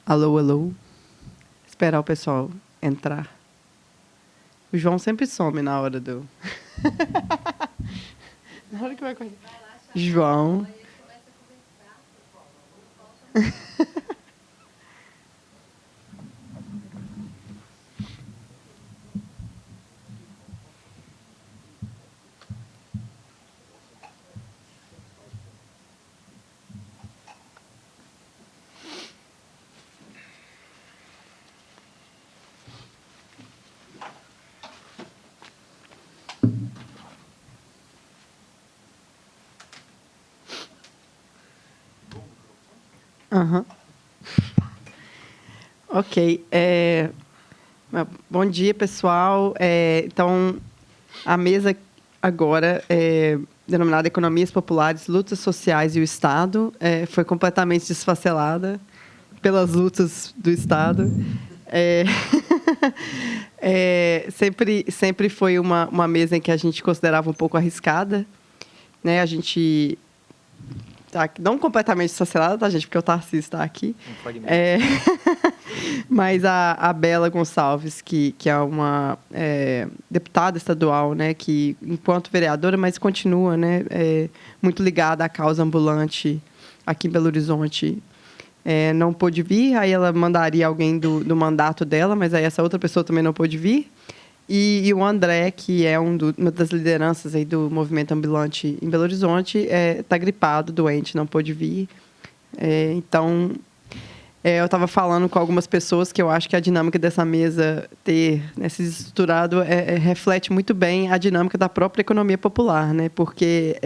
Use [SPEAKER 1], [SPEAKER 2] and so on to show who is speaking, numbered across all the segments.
[SPEAKER 1] Alô, alô. Esperar o pessoal entrar. O João sempre some na hora do... Na hora que vai correr. João. Uhum. Ok. Bom dia, pessoal. Então, a mesa agora, denominada Economias Populares, Lutas Sociais e o Estado, foi completamente desfacelada pelas lutas do Estado. Sempre foi uma mesa em que a gente considerava um pouco arriscada, né? A gente tá não completamente desfacelada, tá, gente? Porque o Tarcísio está aqui. Mas a Bela Gonçalves, que é uma deputada estadual, né, que, enquanto vereadora, mas continua, né, muito ligada à causa ambulante aqui em Belo Horizonte, não pôde vir. Aí ela mandaria alguém do mandato dela, mas aí essa outra pessoa também não pôde vir. E o André, que é uma das lideranças aí do movimento ambulante em Belo Horizonte, está gripado, doente, não pôde vir. Então, eu estava falando com algumas pessoas que eu acho que a dinâmica dessa mesa se estruturado reflete muito bem a dinâmica da própria economia popular, né? Porque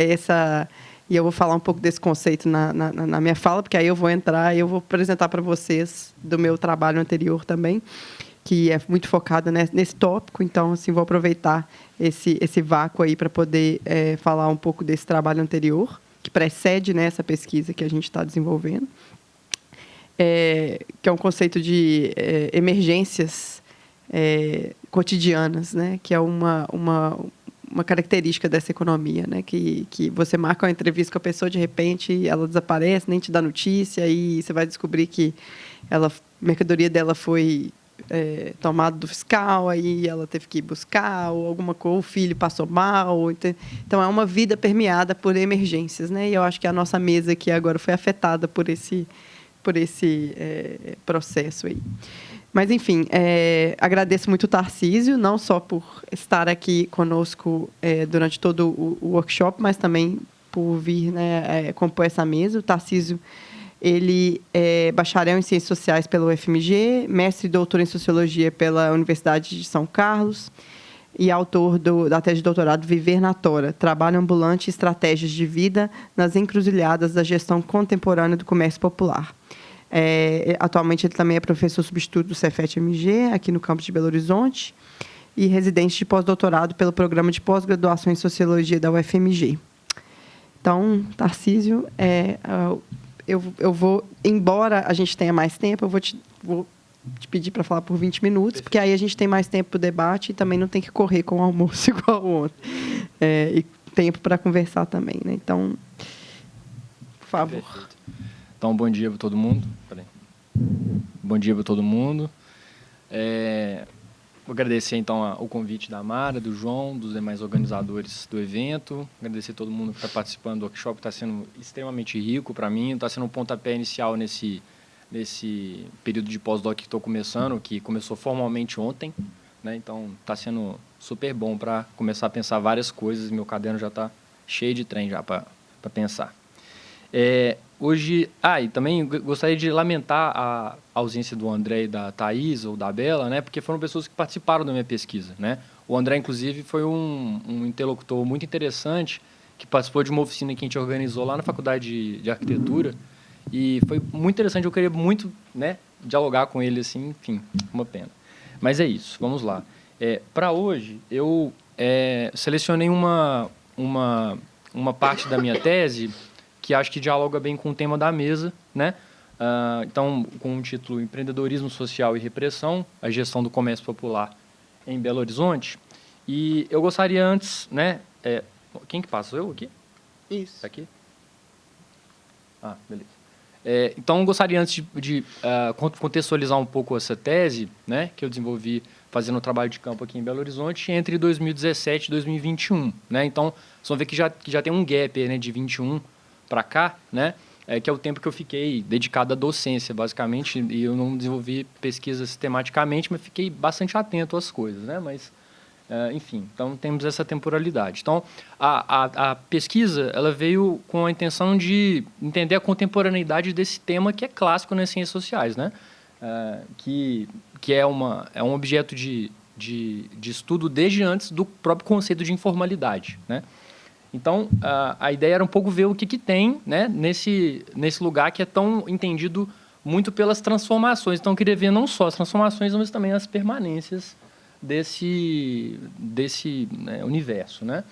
[SPEAKER 1] e eu vou falar um pouco desse conceito na minha fala, porque aí eu vou entrar e eu vou apresentar para vocês do meu trabalho anterior também, que é muito focada nesse tópico. Então, assim, vou aproveitar esse vácuo aí para poder falar um pouco desse trabalho anterior, que precede, né, essa pesquisa que a gente está desenvolvendo, que é um conceito de emergências cotidianas, né, que é uma característica dessa economia, né, que você marca uma entrevista com a pessoa, de repente ela desaparece, nem te dá notícia, e você vai descobrir que a mercadoria dela foi tomada do fiscal, aí ela teve que ir buscar, ou alguma coisa, o filho passou mal. Então, é uma vida permeada por emergências, né? E eu acho que a nossa mesa aqui agora foi afetada por esse processo aí. Mas, enfim, agradeço muito o Tarcísio, não só por estar aqui conosco durante todo o workshop, mas também por vir, né, compor essa mesa. O Tarcísio, ele é bacharel em Ciências Sociais pela UFMG, mestre e doutor em Sociologia pela Universidade de São Carlos e autor da tese de doutorado Viver na Tora, Trabalho Ambulante e Estratégias de Vida nas Encruzilhadas da Gestão Contemporânea do Comércio Popular. Atualmente, ele também é professor substituto do Cefet-MG, aqui no campus de Belo Horizonte, e residente de pós-doutorado pelo Programa de Pós-Graduação em Sociologia da UFMG. Então, Tarcísio, eu vou, embora a gente tenha mais tempo, eu vou te pedir para falar por 20 minutos, porque aí a gente tem mais tempo para o debate e também não tem que correr com o almoço igual ontem. E tempo para conversar também, né? Então, por favor.
[SPEAKER 2] Perfeito. Então, bom dia para todo mundo. Bom dia para todo mundo. Vou agradecer, então, o convite da Mara, do João, dos demais organizadores do evento. Agradecer a todo mundo que está participando do workshop. Está sendo extremamente rico para mim. Está sendo um pontapé inicial nesse período de pós-doc que estou começando, que começou formalmente ontem, né? Então, está sendo super bom para começar a pensar várias coisas. Meu caderno já está cheio de trem já para pensar. Hoje, e também gostaria de lamentar a ausência do André e da Thaís ou da Bela, né, porque foram pessoas que participaram da minha pesquisa, né? O André, inclusive, foi um interlocutor muito interessante que participou de uma oficina que a gente organizou lá na Faculdade de Arquitetura, e foi muito interessante. Eu queria muito, né, dialogar com ele, assim, enfim, uma pena. Mas é isso, vamos lá. Para hoje, eu selecionei uma parte da minha tese que acho que dialoga bem com o tema da mesa, né? Então, com o título Empreendedorismo Social e Repressão, a gestão do comércio popular em Belo Horizonte. E eu gostaria antes, né? Quem que passa? Eu aqui?
[SPEAKER 1] Isso.
[SPEAKER 2] Aqui? Beleza. Então, eu gostaria, antes de contextualizar um pouco essa tese, né, que eu desenvolvi fazendo um trabalho de campo aqui em Belo Horizonte entre 2017 e 2021. Né? Então, vocês vão ver que já tem um gap, né, de 21 para cá, né, que é o tempo que eu fiquei dedicado à docência, basicamente, e eu não desenvolvi pesquisa sistematicamente, mas fiquei bastante atento às coisas. Né? Mas, enfim, então temos essa temporalidade. Então, a pesquisa ela veio com a intenção de entender a contemporaneidade desse tema que é clássico nas ciências sociais, né? Que é um objeto de estudo desde antes do próprio conceito de informalidade, né? Então, a ideia era um pouco ver o que tem, né, nesse lugar que é tão entendido muito pelas transformações. Então, eu queria ver não só as transformações, mas também as permanências desse né, universo. Né?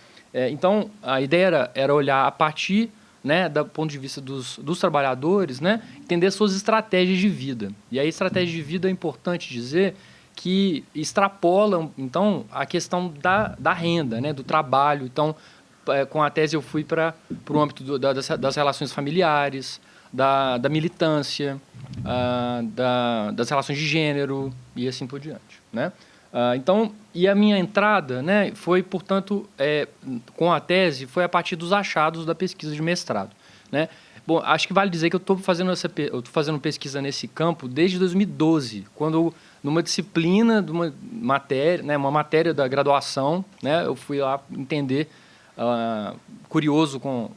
[SPEAKER 2] Então, a ideia era olhar a partir, né, do ponto de vista dos trabalhadores, né, entender suas estratégias de vida. E a estratégia de vida é importante dizer que extrapolam, então, a questão da renda, né, do trabalho. Então, com a tese eu fui para o âmbito das relações familiares, da militância, das relações de gênero e assim por diante. Né? Então, e a minha entrada, né, foi, portanto, com a tese, foi a partir dos achados da pesquisa de mestrado. Né? Bom, acho que vale dizer que eu estou fazendo pesquisa nesse campo desde 2012, quando, numa disciplina, de uma matéria da graduação, né, eu fui lá entender, curioso com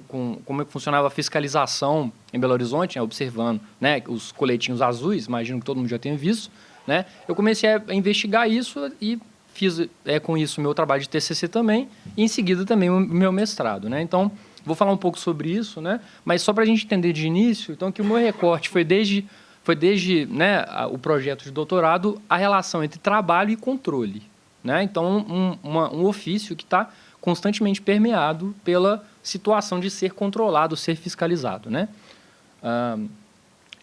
[SPEAKER 2] como é que funcionava a fiscalização em Belo Horizonte, né, observando, né, os coletinhos azuis, imagino que todo mundo já tenha visto. Né? Eu comecei a investigar isso e fiz com isso o meu trabalho de TCC também, e em seguida também o meu mestrado. Né? Então, vou falar um pouco sobre isso, né? Mas só para a gente entender de início, então, que o meu recorte foi desde né, o projeto de doutorado a relação entre trabalho e controle. Né? Então, um ofício que está constantemente permeado pela situação de ser controlado, ser fiscalizado. Né?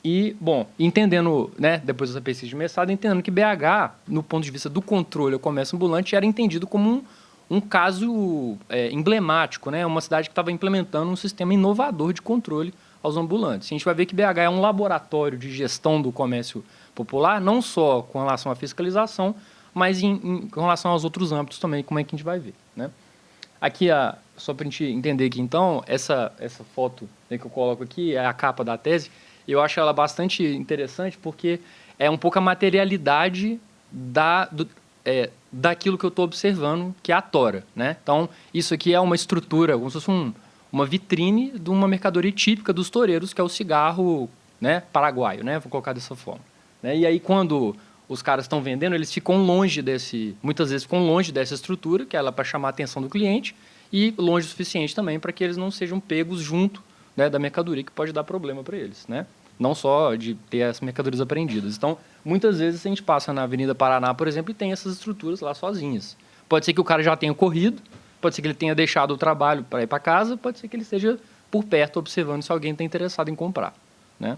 [SPEAKER 2] E, bom, entendendo, né, depois dessa pesquisa de mestrado, entendendo que BH, no ponto de vista do controle ao comércio ambulante, era entendido como um caso emblemático, né? Uma cidade que estava implementando um sistema inovador de controle aos ambulantes. A gente vai ver que BH é um laboratório de gestão do comércio popular, não só com relação à fiscalização, mas com relação aos outros âmbitos também, como é que a gente vai ver. Né? Aqui, só para a gente entender aqui, então, essa foto, né, que eu coloco aqui é a capa da tese. Eu acho ela bastante interessante porque é um pouco a materialidade daquilo que eu estou observando, que é a tora. Né? Então, isso aqui é uma estrutura, como se fosse uma vitrine de uma mercadoria típica dos toureiros, que é o cigarro, né, paraguaio, né? Vou colocar dessa forma. Né? E aí, quando os caras estão vendendo, eles ficam longe muitas vezes ficam longe dessa estrutura, que é ela para chamar a atenção do cliente, e longe o suficiente também para que eles não sejam pegos junto, né, da mercadoria, que pode dar problema para eles, né? Não só de ter as mercadorias apreendidas. Então, muitas vezes a gente passa na Avenida Paraná, por exemplo, e tem essas estruturas lá sozinhas. Pode ser que o cara já tenha corrido, pode ser que ele tenha deixado o trabalho para ir para casa, pode ser que ele esteja por perto observando se alguém está interessado em comprar. Né?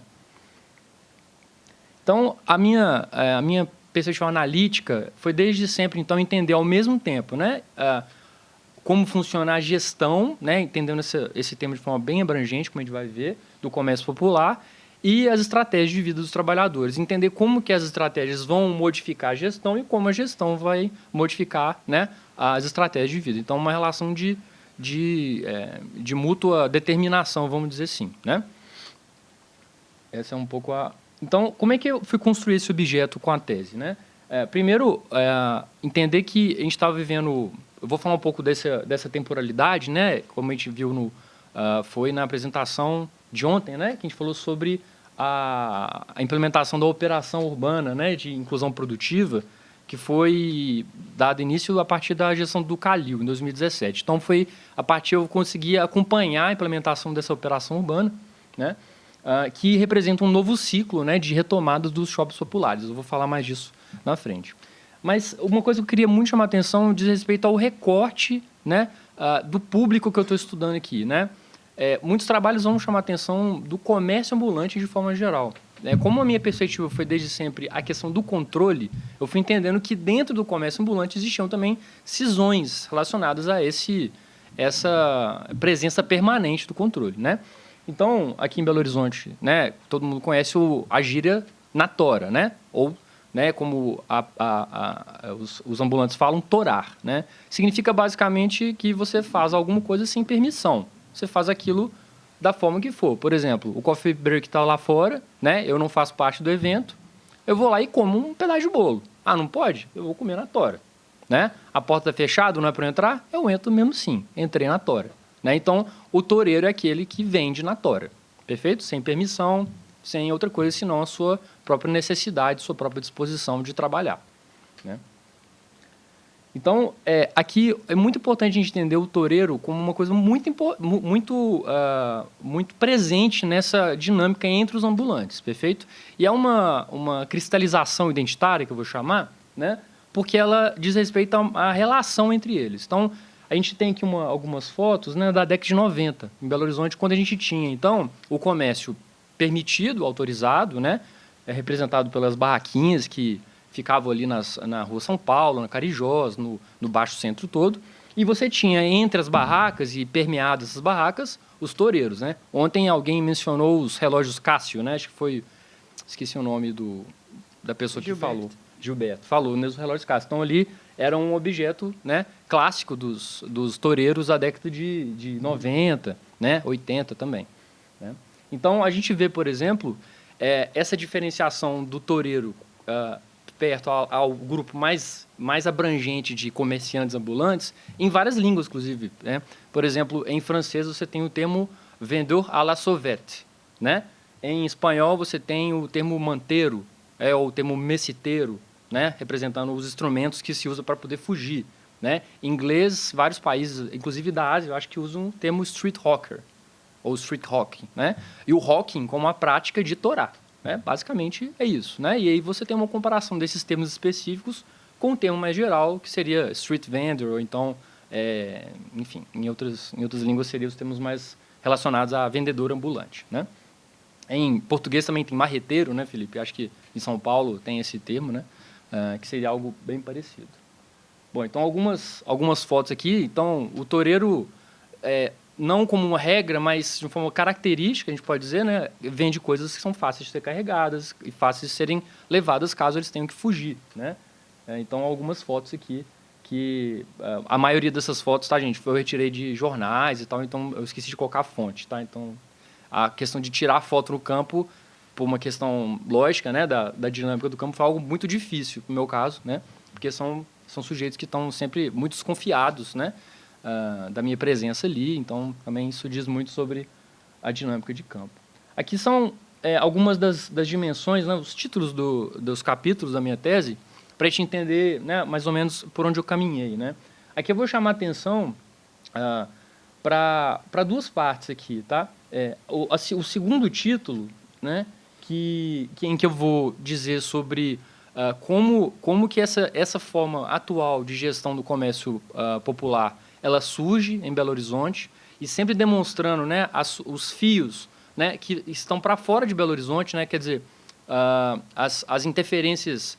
[SPEAKER 2] Então, a minha perspectiva analítica foi desde sempre, então, entender ao mesmo tempo, né, como funciona a gestão, né, entendendo esse tema de forma bem abrangente, como a gente vai ver, do comércio popular, e as estratégias de vida dos trabalhadores. Entender como que as estratégias vão modificar a gestão e como a gestão vai modificar, né, as estratégias de vida. Então, uma relação de mútua determinação, vamos dizer assim. Né? Essa é um pouco a... Então, como é que eu fui construir esse objeto com a tese? Né? Primeiro, entender que a gente estava vivendo... Eu vou falar um pouco dessa temporalidade, né? Como a gente viu foi na apresentação de ontem, né? Que a gente falou sobre a implementação da operação urbana, né? De inclusão produtiva, que foi dado início a partir da gestão do Calil, em 2017. Então, eu consegui acompanhar a implementação dessa operação urbana, né? Que representa um novo ciclo, né, de retomada dos shoppings populares. Eu vou falar mais disso na frente. Mas uma coisa que eu queria muito chamar a atenção diz respeito ao recorte, né, do público que eu estou estudando aqui. Né? Muitos trabalhos vão chamar a atenção do comércio ambulante de forma geral. Como a minha perspectiva foi desde sempre a questão do controle, eu fui entendendo que dentro do comércio ambulante existiam também cisões relacionadas a essa presença permanente do controle. Né? Então, aqui em Belo Horizonte, né, todo mundo conhece a gíria na tora, né? Ou, né, como os ambulantes falam, torar, né? Significa basicamente que você faz alguma coisa sem permissão. Você faz aquilo da forma que for. Por exemplo, o coffee break está lá fora, né? Eu não faço parte do evento. Eu vou lá e como um pedaço de bolo. Ah, não pode? Eu vou comer na tora, né? A porta está fechada, não é para eu entrar? Eu entro mesmo sim. Entrei na tora, né? Então, o toureiro é aquele que vende na tora, perfeito? Sem permissão, sem outra coisa, senão a sua própria necessidade, sua própria disposição de trabalhar, né? Então, aqui é muito importante a gente entender o toureiro como uma coisa muito presente nessa dinâmica entre os ambulantes, perfeito? E é uma cristalização identitária, que eu vou chamar, né? Porque ela diz respeito à relação entre eles. Então, a gente tem aqui algumas fotos, né, da década de 90, em Belo Horizonte, quando a gente tinha, então, o comércio permitido, autorizado, né, representado pelas barraquinhas que ficavam ali na Rua São Paulo, na Carijós, no Baixo Centro todo. E você tinha entre as barracas e permeadas essas barracas, os toureiros, né? Ontem alguém mencionou os relógios Cássio, né? Acho que foi... Esqueci o nome da pessoa que falou. Gilberto. Falou, né? Os relógios Cássio. Então, ali era um objeto, né, clássico dos toureiros da década de 90, né? 80 também, né? Então, a gente vê, por exemplo, essa diferenciação do toureiro perto ao grupo mais abrangente de comerciantes ambulantes, em várias línguas, inclusive, né? Por exemplo, em francês você tem o termo vendeur à la sauvette, né? Em espanhol você tem o termo manteiro, ou o termo messiteiro, né? Representando os instrumentos que se usa para poder fugir, né? Em inglês, vários países, inclusive da Ásia, eu acho que usam o termo street hawker, ou street hawking, né? E o hawking como a prática de torar. Basicamente é isso, né? E aí você tem uma comparação desses termos específicos com o termo mais geral, que seria street vendor, ou então, enfim, em outras línguas seriam os termos mais relacionados a vendedor ambulante, né? Em português também tem marreteiro, né, Felipe? Acho que em São Paulo tem esse termo, né? Que seria algo bem parecido. Bom, então algumas fotos aqui. Então, o toureiro... não como uma regra, mas de uma forma característica, a gente pode dizer, né, vende coisas que são fáceis de ser carregadas e fáceis de serem levadas caso eles tenham que fugir, né? Então, algumas fotos aqui, que a maioria dessas fotos, tá, gente, eu retirei de jornais e tal, então eu esqueci de colocar a fonte, tá? Então, a questão de tirar a foto no campo, por uma questão lógica, né, da dinâmica do campo, foi algo muito difícil, no meu caso, né? Porque são sujeitos que estão sempre muito desconfiados, né? Da minha presença ali, então também isso diz muito sobre a dinâmica de campo. Aqui são algumas das dimensões, né, os títulos dos capítulos da minha tese, para a gente entender, né, mais ou menos por onde eu caminhei, né. Aqui eu vou chamar a atenção para duas partes aqui, tá? O segundo título, né, em que eu vou dizer sobre como que essa forma atual de gestão do comércio popular ela surge em Belo Horizonte e sempre demonstrando, né, os fios, né, que estão para fora de Belo Horizonte, né, quer dizer, as interferências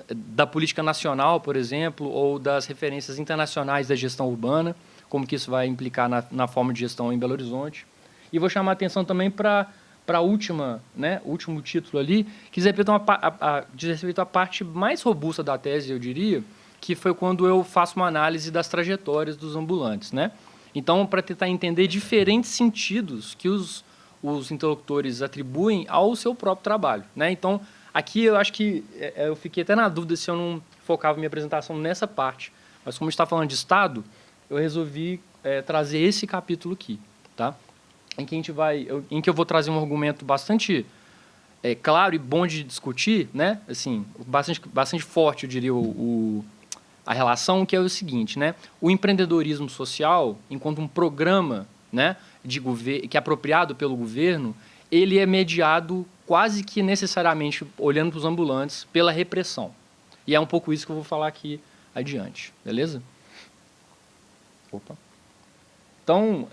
[SPEAKER 2] da política nacional, por exemplo, ou das referências internacionais da gestão urbana, como que isso vai implicar na forma de gestão em Belo Horizonte. E vou chamar a atenção também para a última, né, o último título ali, que diz respeito à parte mais robusta da tese, eu diria, que foi quando eu faço uma análise das trajetórias dos ambulantes, né? Então, para tentar entender diferentes sentidos que os interlocutores atribuem ao seu próprio trabalho, né? Então, aqui eu acho que eu fiquei até na dúvida se eu não focava minha apresentação nessa parte, mas como a gente está falando de Estado, eu resolvi trazer esse capítulo aqui, tá? Em que eu vou trazer um argumento bastante claro e bom de discutir, né? Assim, bastante forte, eu diria, a relação, que é o seguinte, né? O empreendedorismo social, enquanto um programa, né, que é apropriado pelo governo, ele é mediado quase que necessariamente, olhando para os ambulantes, pela repressão. E é um pouco isso que eu vou falar aqui adiante, beleza? Opa. Então,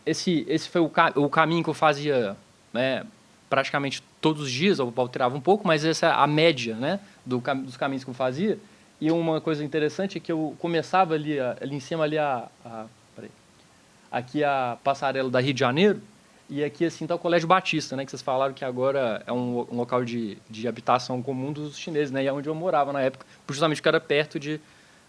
[SPEAKER 2] esse foi o caminho que eu fazia, né, praticamente todos os dias, eu alterava um pouco, mas essa é a média, né, dos caminhos que eu fazia. E uma coisa interessante é que eu começava ali em cima, ali aqui a passarela da Rio de Janeiro, E aqui, assim, está o Colégio Batista, né? Que vocês falaram que agora é um local de habitação comum dos chineses, né? E é onde eu morava na época, justamente porque era perto de...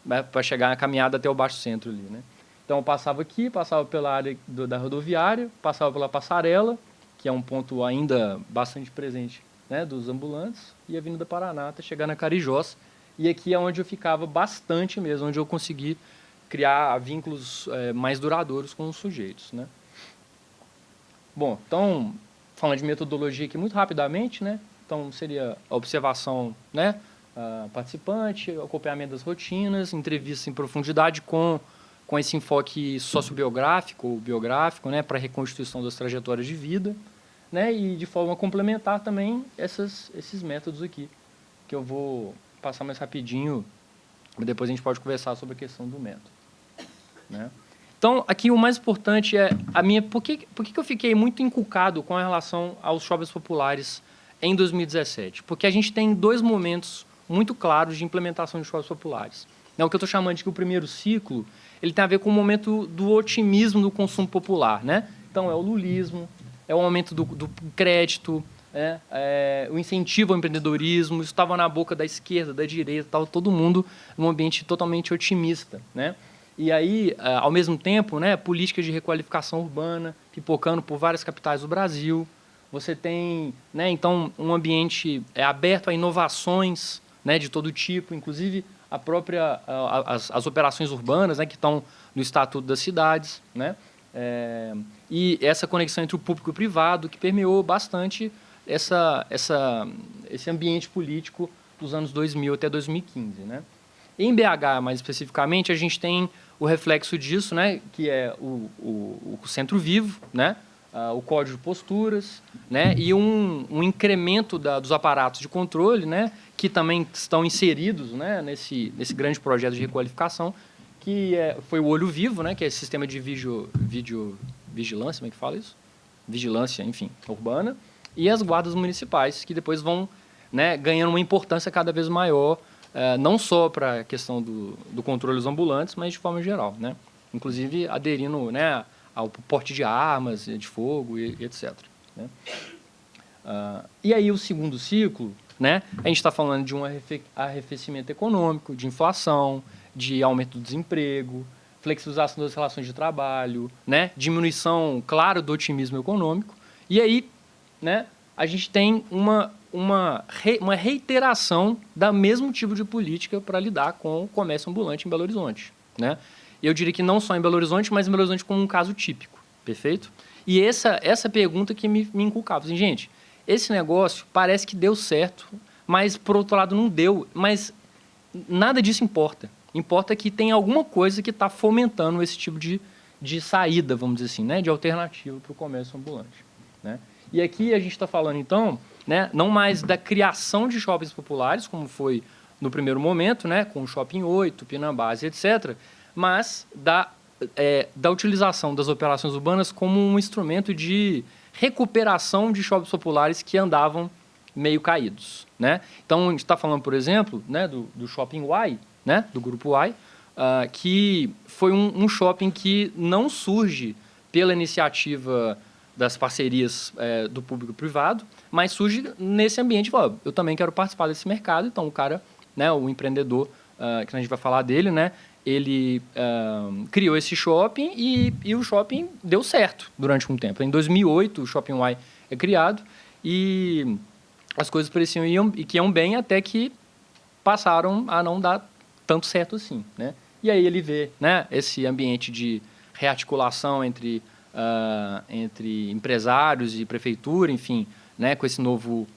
[SPEAKER 2] Né, para chegar na caminhada até o Baixo Centro ali, né? Então, eu passava aqui, passava pela área da rodoviária, passava pela passarela, que é um ponto ainda bastante presente, né, dos ambulantes, e a Avenida Paraná até chegar na Carijós. E aqui é onde eu ficava bastante mesmo, onde eu consegui criar vínculos mais duradouros com os sujeitos, né? Bom, então, falando de metodologia aqui muito rapidamente, né? Então, seria a observação, né, participante, acompanhamento das rotinas, entrevista em profundidade com esse enfoque sociobiográfico ou biográfico, né, para a reconstituição das trajetórias de vida, né, e de forma complementar também esses métodos aqui, que eu vou passar mais rapidinho, depois a gente pode conversar sobre a questão do método, né? Então, aqui o mais importante é por que eu fiquei muito encucado com a relação aos shoppings populares em 2017? Porque a gente tem 2 momentos muito claros de implementação de shoppings populares. É o que eu estou chamando de que o primeiro ciclo ele tem a ver com o momento do otimismo do consumo popular, né? Então, é o lulismo, é o aumento do crédito, o incentivo ao empreendedorismo. Isso estava na boca da esquerda, da direita, estava todo mundo num ambiente totalmente otimista, né? E aí, ao mesmo tempo, né, políticas de requalificação urbana pipocando por várias capitais do Brasil. Você tem, né, então, um ambiente aberto a inovações, né, de todo tipo, inclusive as operações urbanas, né, que estão no Estatuto das Cidades, né, e essa conexão entre o público e o privado que permeou bastante esse ambiente político dos anos 2000 até 2015, né. Em BH, mais especificamente, a gente tem o reflexo disso, né, que é o Centro Vivo, né, o Código de Posturas, né, e um incremento dos aparatos de controle, né, que também estão inseridos, né, nesse grande projeto de requalificação, que foi o Olho Vivo, né, que é esse sistema de vigilância, como é que fala isso? Vigilância, enfim, urbana, e as guardas municipais, que depois vão, né, ganhando uma importância cada vez maior, não só para a questão do controle dos ambulantes, mas de forma geral, né? Inclusive aderindo, né, ao porte de armas, de fogo e etc. Né? E aí o segundo ciclo, né, a gente está falando de um arrefecimento econômico, de inflação, de aumento do desemprego, flexibilização das relações de trabalho, né, diminuição, claro, do otimismo econômico. E aí, né, a gente tem uma reiteração da mesmo tipo de política para lidar com o comércio ambulante em Belo Horizonte, né? Eu diria que não só em Belo Horizonte, mas em Belo Horizonte como um caso típico, perfeito? E essa pergunta que me inculcava, assim, gente, esse negócio parece que deu certo, mas por outro lado não deu, mas nada disso importa. Importa que tem alguma coisa que está fomentando esse tipo de saída, vamos dizer assim, né, de alternativa para o comércio ambulante, né? E aqui a gente está falando, então, né, não mais da criação de shoppings populares, como foi no primeiro momento, né, com o Shopping 8, Pinambás, etc., mas da utilização das operações urbanas como um instrumento de recuperação de shoppings populares que andavam meio caídos, né? Então, a gente está falando, por exemplo, né, do Shopping Y, né, do Grupo Y, que foi um shopping que não surge pela iniciativa das parcerias do público-privado, mas surge nesse ambiente, eu também quero participar desse mercado. Então, o cara, né, o empreendedor, que a gente vai falar dele, né, ele criou esse shopping e o shopping deu certo durante um tempo. Em 2008, o Shopping Y é criado e as coisas pareciam que iam bem até que passaram a não dar tanto certo assim, né? E aí ele vê, né, esse ambiente de rearticulação entre empresários e prefeitura, enfim, né, com esse novo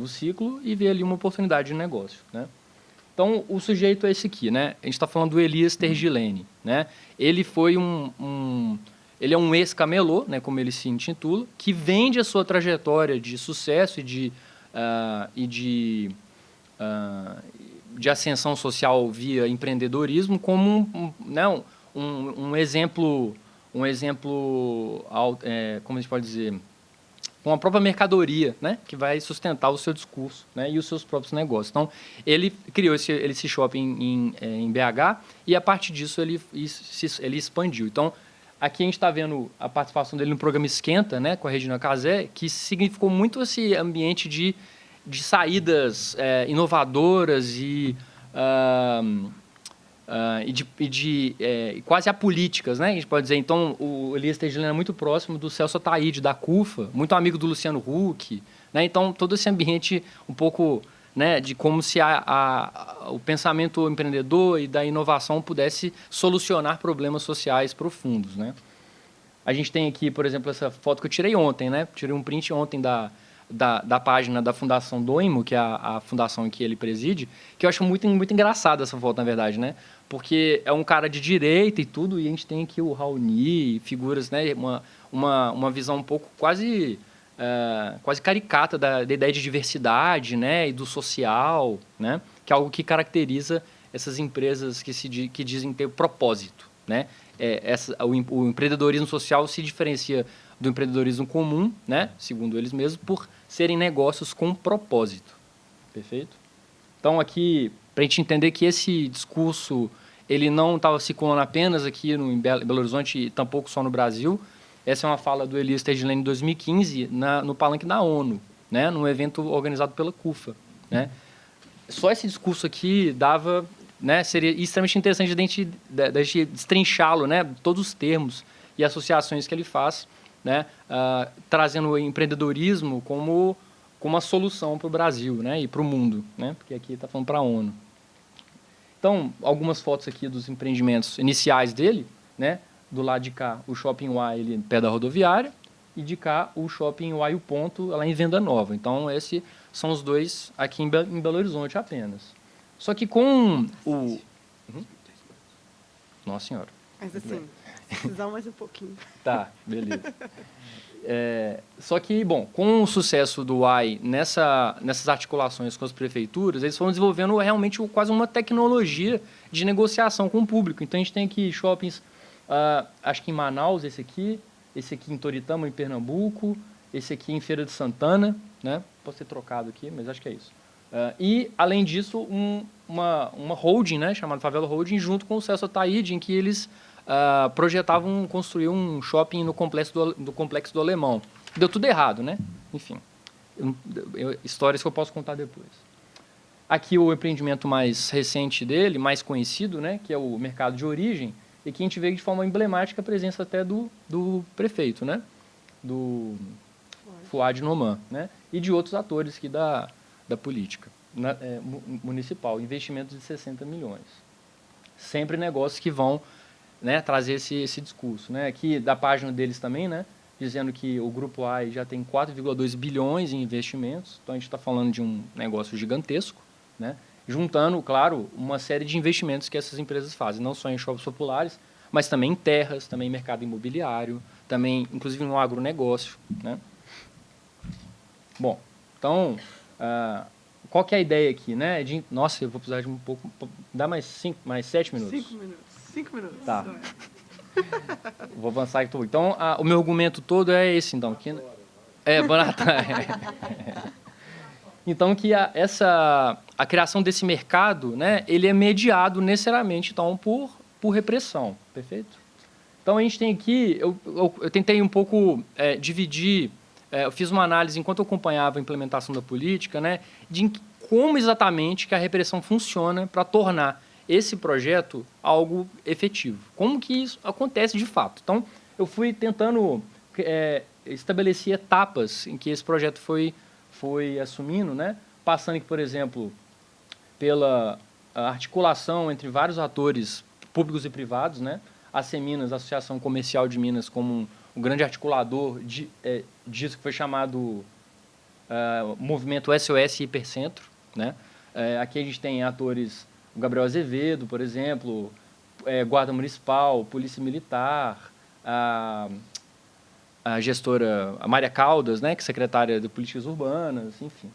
[SPEAKER 2] ciclo, e vê ali uma oportunidade de negócio, né? Então, o sujeito é esse aqui, né? A gente está falando do Elias Tergilene, né? Ele foi ele é um ex-camelô, né, como ele se intitula, que vende a sua trajetória de sucesso e de ascensão social via empreendedorismo como um exemplo, como a gente pode dizer, com a própria mercadoria, né, que vai sustentar o seu discurso, né, e os seus próprios negócios. Então, ele criou esse shopping em BH e, a partir disso, ele expandiu. Então, Aqui a gente está vendo a participação dele no programa Esquenta, né, com a Regina Casé, que significou muito esse ambiente de saídas inovadoras e quase apolíticas, né? A gente pode dizer. Então, o Elias Tegileno é muito próximo do Celso Ataíde, da CUFA, muito amigo do Luciano Huck, né? Então, todo esse ambiente um pouco, né, de como se o pensamento empreendedor e da inovação pudesse solucionar problemas sociais profundos, né? A gente tem aqui, por exemplo, essa foto que eu tirei ontem, né? Tirei um print ontem da página da Fundação Doimo, que é a fundação em que ele preside, que eu acho muito, muito engraçada essa foto, na verdade, né? Porque é um cara de direita e tudo, e a gente tem aqui o Raoni, figuras, né? Uma visão um pouco quase caricata da ideia de diversidade, né? E do social, né? Que é algo que caracteriza essas empresas que dizem ter propósito, né? O empreendedorismo social se diferencia do empreendedorismo comum, né? Segundo eles mesmos, por serem negócios com propósito. Perfeito? Então, aqui, para a gente entender que esse discurso ele não estava circulando apenas aqui em Belo Horizonte e tampouco só no Brasil, essa é uma fala do Elias Tegileno em 2015 no palanque da ONU, né? Num evento organizado pela CUFA, né? Só esse discurso aqui dava, né, seria extremamente interessante a gente destrinchá-lo, né, todos os termos e associações que ele faz, né, trazendo o empreendedorismo como uma solução para o Brasil, né, e para o mundo, né, porque aqui está falando para a ONU. Então, algumas fotos aqui dos empreendimentos iniciais dele, né, do lado de cá o Shopping Y, ele pé da rodoviária, e de cá o Shopping Y, o Ponto, lá em Venda Nova. Então, esses são os dois aqui em Belo Horizonte apenas. Só que com o... Uhum. Nossa Senhora.
[SPEAKER 1] Mas assim, se precisar mais um pouquinho.
[SPEAKER 2] Tá, beleza. Só que, bom, com o sucesso do Y nessas articulações com as prefeituras, eles foram desenvolvendo realmente quase uma tecnologia de negociação com o público. Então, a gente tem aqui shoppings, acho que em Manaus, esse aqui em Toritama, em Pernambuco, esse aqui em Feira de Santana, né? Posso ter trocado aqui, mas acho que é isso. E, além disso, uma holding, né, chamada Favela Holding, junto com o Celso Ataíde, em que eles projetavam construir um shopping no complexo do Alemão. Deu tudo errado, né? Enfim, histórias que eu posso contar depois. Aqui o empreendimento mais recente dele, mais conhecido, né, que é o Mercado de Origem, e que a gente vê de forma emblemática a presença até do prefeito, né, do Fuad Noman, né, e de outros atores aqui da política municipal, investimentos de 60 milhões. Sempre negócios que vão, né, trazer esse discurso. Né? Aqui da página deles também, né, dizendo que o Grupo A já tem 4,2 bilhões em investimentos, então a gente está falando de um negócio gigantesco, né, juntando, claro, uma série de investimentos que essas empresas fazem, não só em shoppings populares, mas também em terras, também em mercado imobiliário, também, inclusive, no agronegócio. Né? Bom, então... qual que é a ideia aqui, né? Nossa, eu vou precisar de um pouco... Dá mais 7 minutos?
[SPEAKER 1] 5 minutos.
[SPEAKER 2] Tá. Vou avançar aqui. Então, o meu argumento todo é esse, então. Que, então, que a criação desse mercado, né, ele é mediado necessariamente, então, por repressão. Perfeito? Então, a gente tem aqui... Eu tentei um pouco dividir... eu fiz uma análise, enquanto eu acompanhava a implementação da política, né, de como exatamente que a repressão funciona para tornar esse projeto algo efetivo. Como que isso acontece de fato. Então, eu fui tentando estabelecer etapas em que esse projeto foi assumindo, né, passando aqui, por exemplo, pela articulação entre vários atores públicos e privados, né, a Seminas, a Associação Comercial de Minas, como um grande articulador disso que foi chamado Movimento SOS Hipercentro. Né? Aqui a gente tem atores, o Gabriel Azevedo, por exemplo, Guarda Municipal, Polícia Militar, a gestora a Maria Caldas, né, que é secretária de Políticas Urbanas, enfim.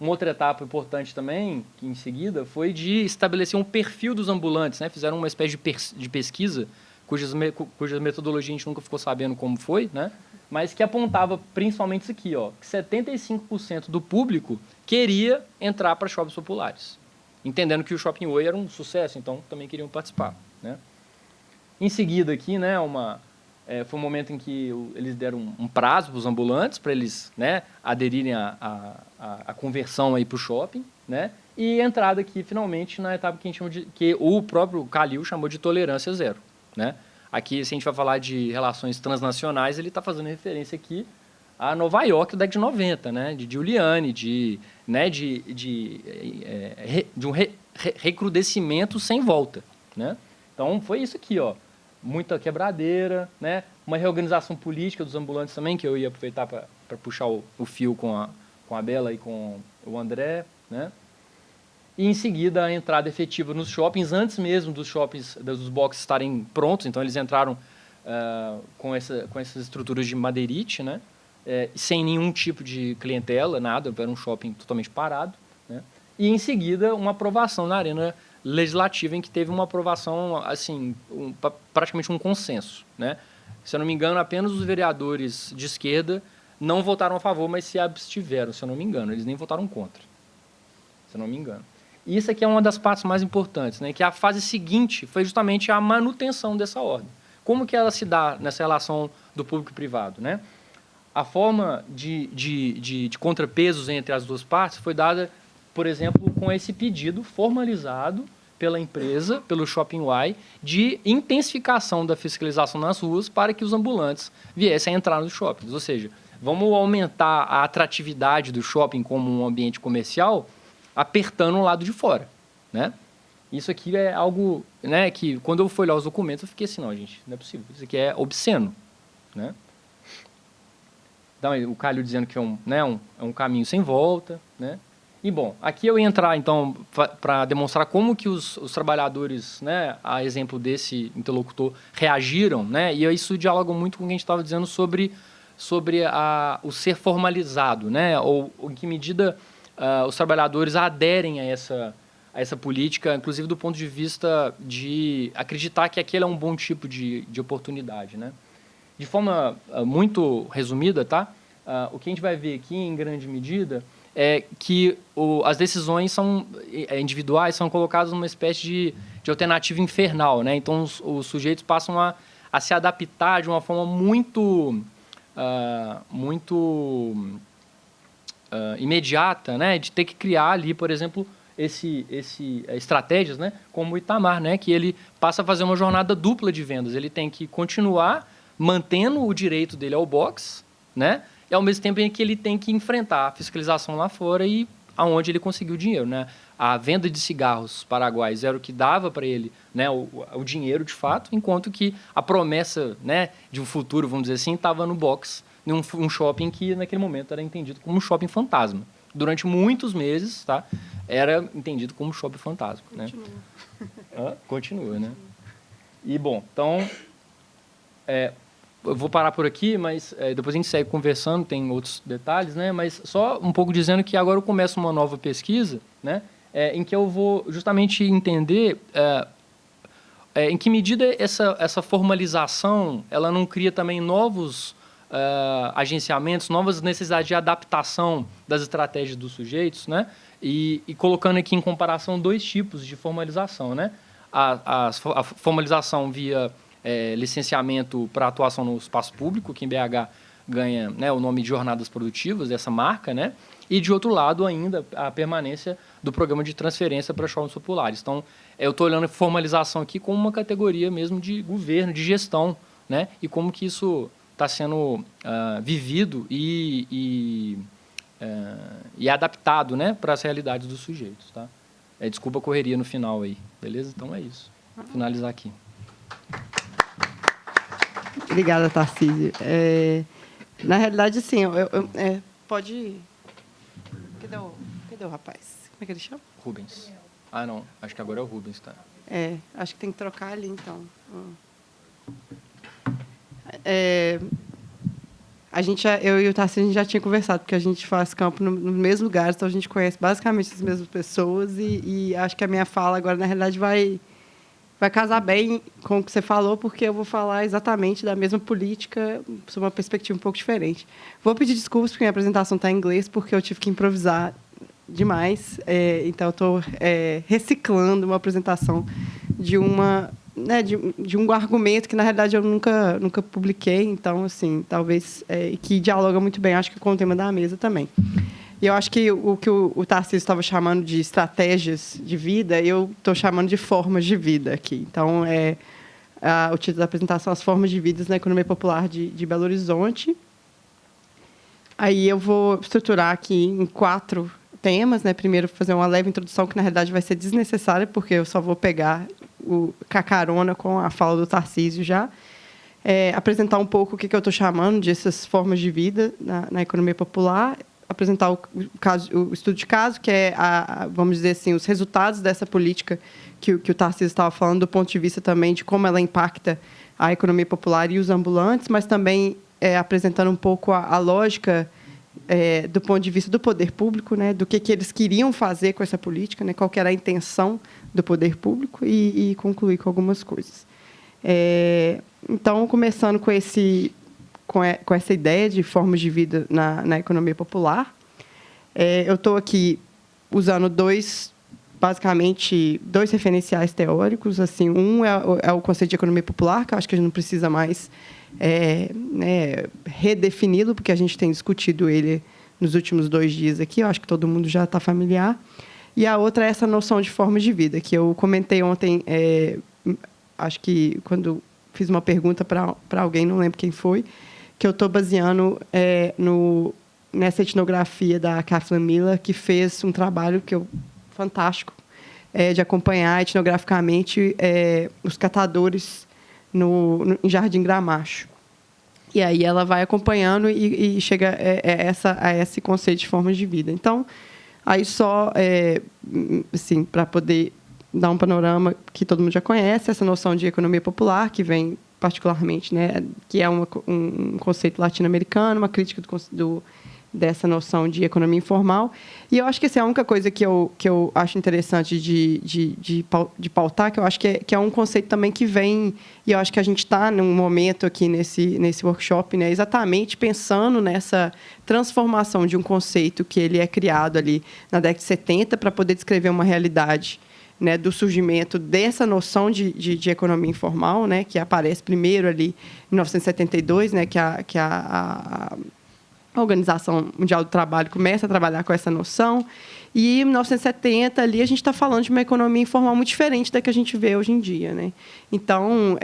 [SPEAKER 2] Uma outra etapa importante também, que em seguida, foi de estabelecer um perfil dos ambulantes. Né? Fizeram uma espécie de pesquisa cuja metodologia a gente nunca ficou sabendo como foi, né? Mas que apontava principalmente isso aqui, ó, que 75% do público queria entrar para shoppings populares, entendendo que o Shopping Oi era um sucesso, então também queriam participar. Né? Em seguida aqui, né, uma Foi um momento em que eles deram um prazo para os ambulantes, para eles, né, aderirem à conversão para o shopping, né, e entrada aqui, finalmente, na etapa que a gente chama que o próprio Kalil chamou de tolerância zero. Né? Aqui, se a gente vai falar de relações transnacionais, ele está fazendo referência aqui a Nova York da década de 90, né, de Giuliani, de um recrudescimento sem volta. Né? Então, foi isso aqui, ó. Muita quebradeira, né? Uma reorganização política dos ambulantes também, que eu ia aproveitar para puxar o fio com a Bela e com o André. Né? E, em seguida, a entrada efetiva nos shoppings, antes mesmo dos boxes estarem prontos. Então, eles entraram com essas estruturas de madeirite, né? Sem nenhum tipo de clientela, nada, era um shopping totalmente parado. Né? E, em seguida, uma aprovação na arena legislativa, em que teve uma aprovação, assim, praticamente um consenso. Né? Se eu não me engano, apenas os vereadores de esquerda não votaram a favor, mas se abstiveram, se eu não me engano. Eles nem votaram contra, se eu não me engano. E isso aqui é uma das partes mais importantes, né? Que a fase seguinte foi justamente a manutenção dessa ordem. Como que ela se dá nessa relação do público e privado? Né? A forma de contrapesos entre as duas partes foi dada, por exemplo, com esse pedido formalizado pela empresa, pelo Shopping Y, de intensificação da fiscalização nas ruas para que os ambulantes viessem a entrar nos shoppings. Ou seja, vamos aumentar a atratividade do shopping como um ambiente comercial, apertando o lado de fora. Né? Isso aqui é algo, né, que, quando eu fui olhar os documentos, eu fiquei assim, não, gente, não é possível. Isso aqui é obsceno. Né? Então, o Calho dizendo que é um caminho sem volta. Né? E, bom, aqui eu ia entrar, então, para demonstrar como que os trabalhadores, né, a exemplo desse interlocutor, reagiram, né? E isso dialoga muito com o que a gente estava dizendo sobre o ser formalizado, né? Ou em que medida os trabalhadores aderem a essa política, inclusive do ponto de vista de acreditar que aquele é um bom tipo de oportunidade. Né? De forma muito resumida, tá? O que a gente vai ver aqui, em grande medida, é que as decisões individuais são colocadas numa espécie de alternativa infernal. Né? Então, os sujeitos passam a se adaptar de uma forma muito imediata, né? De ter que criar ali, por exemplo, estratégias, né? Como o Itamar, né? Que ele passa a fazer uma jornada dupla de vendas. Ele tem que continuar mantendo o direito dele ao box, né? E ao mesmo tempo em que ele tem que enfrentar a fiscalização lá fora e aonde ele conseguiu o dinheiro, né? A venda de cigarros paraguaios era o que dava para ele, né, o dinheiro de fato, enquanto que a promessa, né, de um futuro, vamos dizer assim, estava no box, em um shopping que naquele momento era entendido como um shopping fantasma. Durante muitos meses, tá, era entendido como shopping fantasma. Continua. Né? Continua, né? E, bom, então, eu vou parar por aqui, mas depois a gente segue conversando, tem outros detalhes, né? Mas só um pouco dizendo que agora eu começo uma nova pesquisa, né? Em que eu vou justamente entender em que medida essa formalização ela não cria também novos agenciamentos, novas necessidades de adaptação das estratégias dos sujeitos, né? E colocando aqui em comparação dois tipos de formalização, né? A formalização via licenciamento para atuação no espaço público, que em BH ganha, né, o nome de jornadas produtivas, dessa marca, né? E, de outro lado, ainda a permanência do programa de transferência para shoppings populares. Então, eu estou olhando a formalização aqui como uma categoria mesmo de governo, de gestão, né? E como que isso está sendo vivido e adaptado, né, para as realidades dos sujeitos. Tá? Desculpa a correria no final aí, beleza? Então é isso. Vou finalizar aqui.
[SPEAKER 1] Obrigada, Tarcísio. Na realidade, assim, pode... Cadê o rapaz? Como é que ele chama?
[SPEAKER 2] Rubens. Ah, não. Acho que agora é o Rubens, tá?
[SPEAKER 1] Acho que tem que trocar ali, então. Eu e o Tarcísio, a gente já tinha conversado, porque a gente faz campo no mesmo lugar, então a gente conhece basicamente as mesmas pessoas e acho que a minha fala agora, na realidade, vai casar bem com o que você falou, porque eu vou falar exatamente da mesma política, sob uma perspectiva um pouco diferente. Vou pedir desculpas, porque minha apresentação está em inglês, porque eu tive que improvisar demais. Então, eu estou reciclando uma apresentação de uma né, de um argumento que, na realidade, eu nunca publiquei. Então, assim, talvez... que dialoga muito bem, acho que, com o tema da mesa também. E eu acho que o Tarcísio estava chamando de estratégias de vida, eu estou chamando de formas de vida aqui. Então, o título da apresentação, As Formas de Vidas na Economia Popular de Belo Horizonte. Aí eu vou estruturar aqui em 4 temas, né? Primeiro, fazer uma leve introdução, que, na realidade, vai ser desnecessária, porque eu só vou pegar a carona com a fala do Tarcísio já. Apresentar um pouco o que eu estou chamando de essas formas de vida na economia popular. Apresentar o estudo de caso, que é, vamos dizer assim, os resultados dessa política que o Tarcísio estava falando, do ponto de vista também de como ela impacta a economia popular e os ambulantes, mas também apresentando um pouco a lógica do ponto de vista do poder público, né, do que eles queriam fazer com essa política, né, qual que era a intenção do poder público, e concluir com algumas coisas. Então, começando com essa ideia de formas de vida na economia popular, eu estou aqui usando basicamente dois referenciais teóricos. Assim, um é o conceito de economia popular, que eu acho que a gente não precisa mais redefini-lo, porque a gente tem discutido ele nos últimos 2 dias aqui, eu acho que todo mundo já está familiar. E a outra é essa noção de formas de vida, que eu comentei ontem, acho que quando fiz uma pergunta para alguém, não lembro quem foi, que eu estou baseando nessa etnografia da Kathleen Miller, que fez um trabalho fantástico de acompanhar etnograficamente os catadores em Jardim Gramacho. E aí ela vai acompanhando e chega a esse conceito de formas de vida. Então, aí só assim, para poder dar um panorama que todo mundo já conhece, essa noção de economia popular, que vem particularmente, né, que é um conceito latino-americano, uma crítica dessa noção de economia informal. E eu acho que essa é a única coisa que eu acho interessante de pautar, que eu acho que é um conceito também que vem, e eu acho que a gente está num momento aqui nesse workshop, né, exatamente pensando nessa transformação de um conceito que ele é criado ali na década de 70 para poder descrever uma realidade, né, do surgimento dessa noção de economia informal, né, que aparece primeiro ali em 1972, né, que a Organização Mundial do Trabalho começa a trabalhar com essa noção, e em 1970 ali a gente está falando de uma economia informal muito diferente da que a gente vê hoje em dia, né? Então,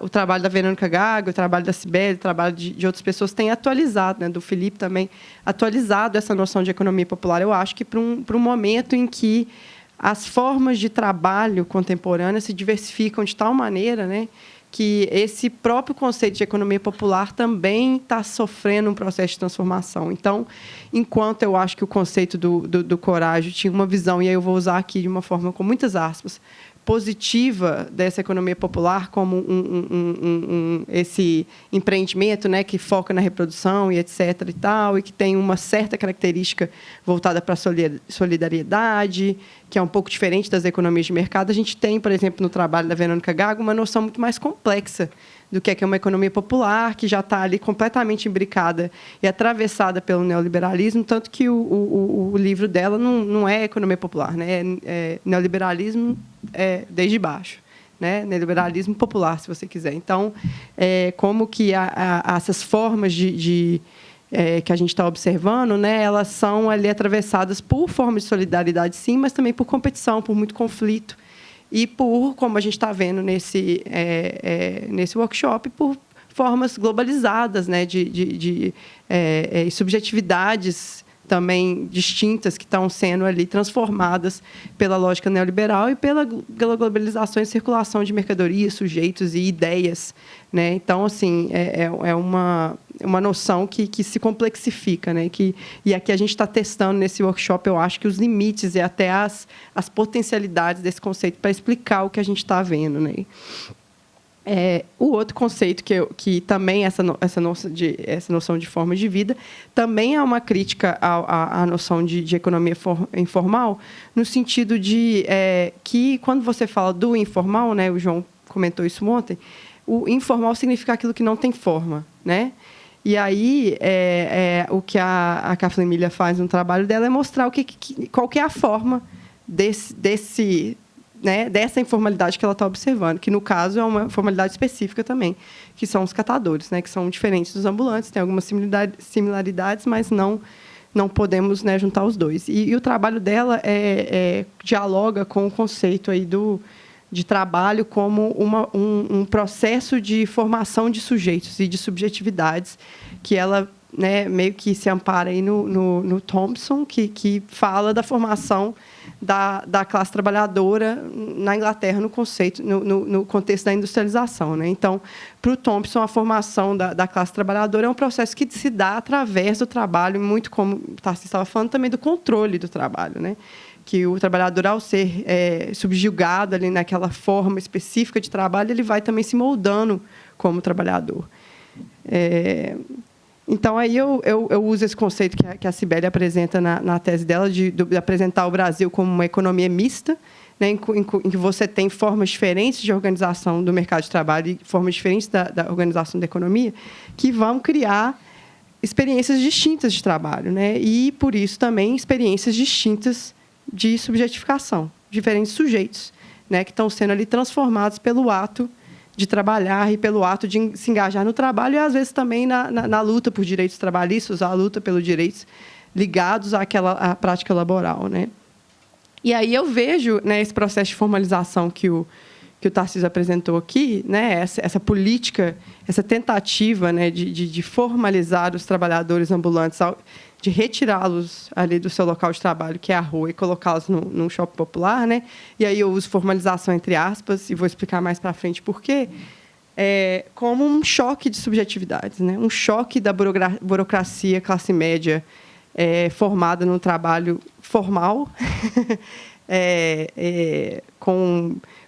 [SPEAKER 1] o trabalho da Verônica Gaga, o trabalho da Cibele, o trabalho de outras pessoas tem atualizado, né, do Felipe também, atualizado essa noção de economia popular. Eu acho que para um momento em que as formas de trabalho contemporâneas se diversificam de tal maneira, né, que esse próprio conceito de economia popular também está sofrendo um processo de transformação. Então, enquanto eu acho que o conceito do Coraggio tinha uma visão, e aí eu vou usar aqui de uma forma com muitas aspas, positiva dessa economia popular como esse empreendimento, né, que foca na reprodução e etc. e tal, e que tem uma certa característica voltada para a solidariedade, que é um pouco diferente das economias de mercado. A gente tem, por exemplo, no trabalho da Verônica Gaga, uma noção muito mais complexa do que é uma economia popular, que já está ali completamente imbricada e atravessada pelo neoliberalismo, tanto que o livro dela não é economia popular, né? É neoliberalismo desde baixo, né? Neoliberalismo popular, se você quiser. Então, como que essas formas que a gente está observando, né, elas são ali atravessadas por formas de solidariedade, sim, mas também por competição, por muito conflito, e por, como a gente está vendo nesse workshop, por formas globalizadas, né, de subjetividades também distintas que estão sendo ali transformadas pela lógica neoliberal e pela globalização e circulação de mercadorias, sujeitos e ideias, né? Então, assim, é uma noção que se complexifica, né? E aqui a gente está testando nesse workshop, eu acho, que os limites e até as potencialidades desse conceito para explicar o que a gente está vendo, né? O outro conceito que também essa noção de forma de vida também é uma crítica à noção de economia informal, no sentido de que, quando você fala do informal, né, o João comentou isso ontem, o informal significa aquilo que não tem forma, né? E aí, o que a Kathleen Miller faz no trabalho dela é mostrar qual que é a forma né, dessa informalidade que ela está observando, que, no caso, é uma informalidade específica também, que são os catadores, né, que são diferentes dos ambulantes, tem algumas similaridades, mas não podemos, né, juntar os dois. E o trabalho dela dialoga com o conceito aí de trabalho como um processo de formação de sujeitos e de subjetividades, que ela, né, meio que se ampara aí no Thompson, que fala da formação da classe trabalhadora na Inglaterra no contexto da industrialização, né? Então, para o Thompson, a formação da classe trabalhadora é um processo que se dá através do trabalho, muito como o Tarcísio estava falando, também do controle do trabalho, né? Que o trabalhador, ao ser subjugado ali naquela forma específica de trabalho, ele vai também se moldando como trabalhador. Então, aí eu uso esse conceito que a Cibele apresenta na tese dela, de apresentar o Brasil como uma economia mista, né, em que você tem formas diferentes de organização do mercado de trabalho e formas diferentes da organização da economia, que vão criar experiências distintas de trabalho, né, e, por isso, também experiências distintas de subjetificação, diferentes sujeitos, né, que estão sendo ali transformados pelo ato de trabalhar e pelo ato de se engajar no trabalho e, às vezes, também na luta por direitos trabalhistas, a luta pelos direitos ligados à prática laboral, né? E aí eu vejo, né, esse processo de formalização que o Tarcísio apresentou aqui, né, essa política, essa tentativa, né, de formalizar os trabalhadores ambulantes, de retirá-los ali do seu local de trabalho, que é a rua, e colocá-los num shopping popular, né? E aí eu uso formalização entre aspas, e vou explicar mais para frente por quê, como um choque de subjetividades, né? Um choque da burocracia classe média formada no trabalho formal,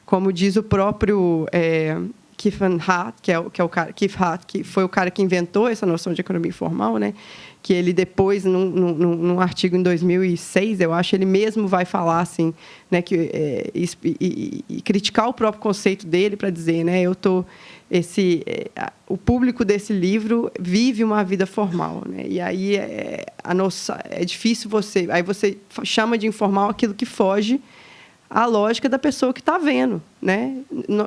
[SPEAKER 1] como diz o próprio Keith Hart, que foi o cara que inventou essa noção de economia informal, né? Que ele depois, num artigo em 2006, eu acho, ele mesmo vai falar assim, né, e criticar o próprio conceito dele para dizer, né, o público desse livro vive uma vida formal, né? E aí é difícil aí você chama de informal aquilo que foge à lógica da pessoa que está vendo, né?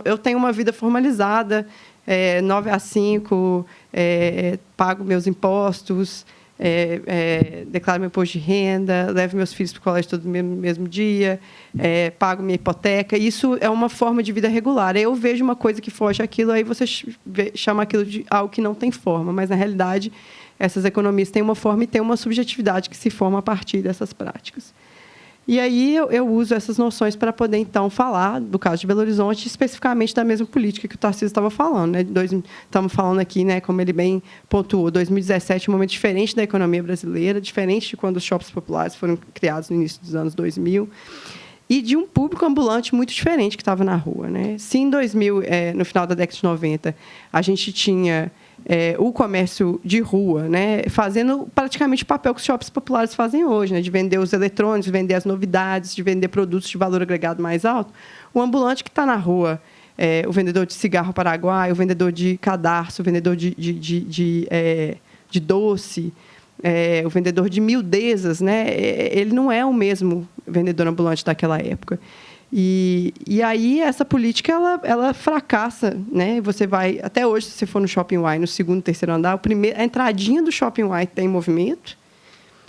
[SPEAKER 1] Eu tenho uma vida formalizada, 9 às 5, pago meus impostos, declaro meu imposto de renda, levo meus filhos para o colégio todo mesmo dia, pago minha hipoteca. Isso é uma forma de vida regular. Eu vejo uma coisa que foge àquilo, aí você chama aquilo de algo que não tem forma, mas, na realidade, essas economias têm uma forma e têm uma subjetividade que se forma a partir dessas práticas. E aí eu uso essas noções para poder, então, falar do caso de Belo Horizonte, especificamente da mesma política que o Tarcísio estava falando, né? Estamos falando aqui, né, como ele bem pontuou, 2017 é um momento diferente da economia brasileira, diferente de quando os shoppings populares foram criados no início dos anos 2000, e de um público ambulante muito diferente que estava na rua, né? Se em 2000, no final da década de 90, a gente tinha o comércio de rua, né, fazendo praticamente o papel que os shoppings populares fazem hoje, né, de vender os eletrônicos, de vender as novidades, de vender produtos de valor agregado mais alto. O ambulante que está na rua, o vendedor de cigarro paraguaio, o vendedor de cadarço, o vendedor de doce, o vendedor de miudezas, né, ele não é o mesmo vendedor ambulante daquela época. E aí essa política ela fracassa, né? Você vai até hoje, se você for no Shopping Y, no segundo, terceiro andar, a entradinha do Shopping Y tem movimento.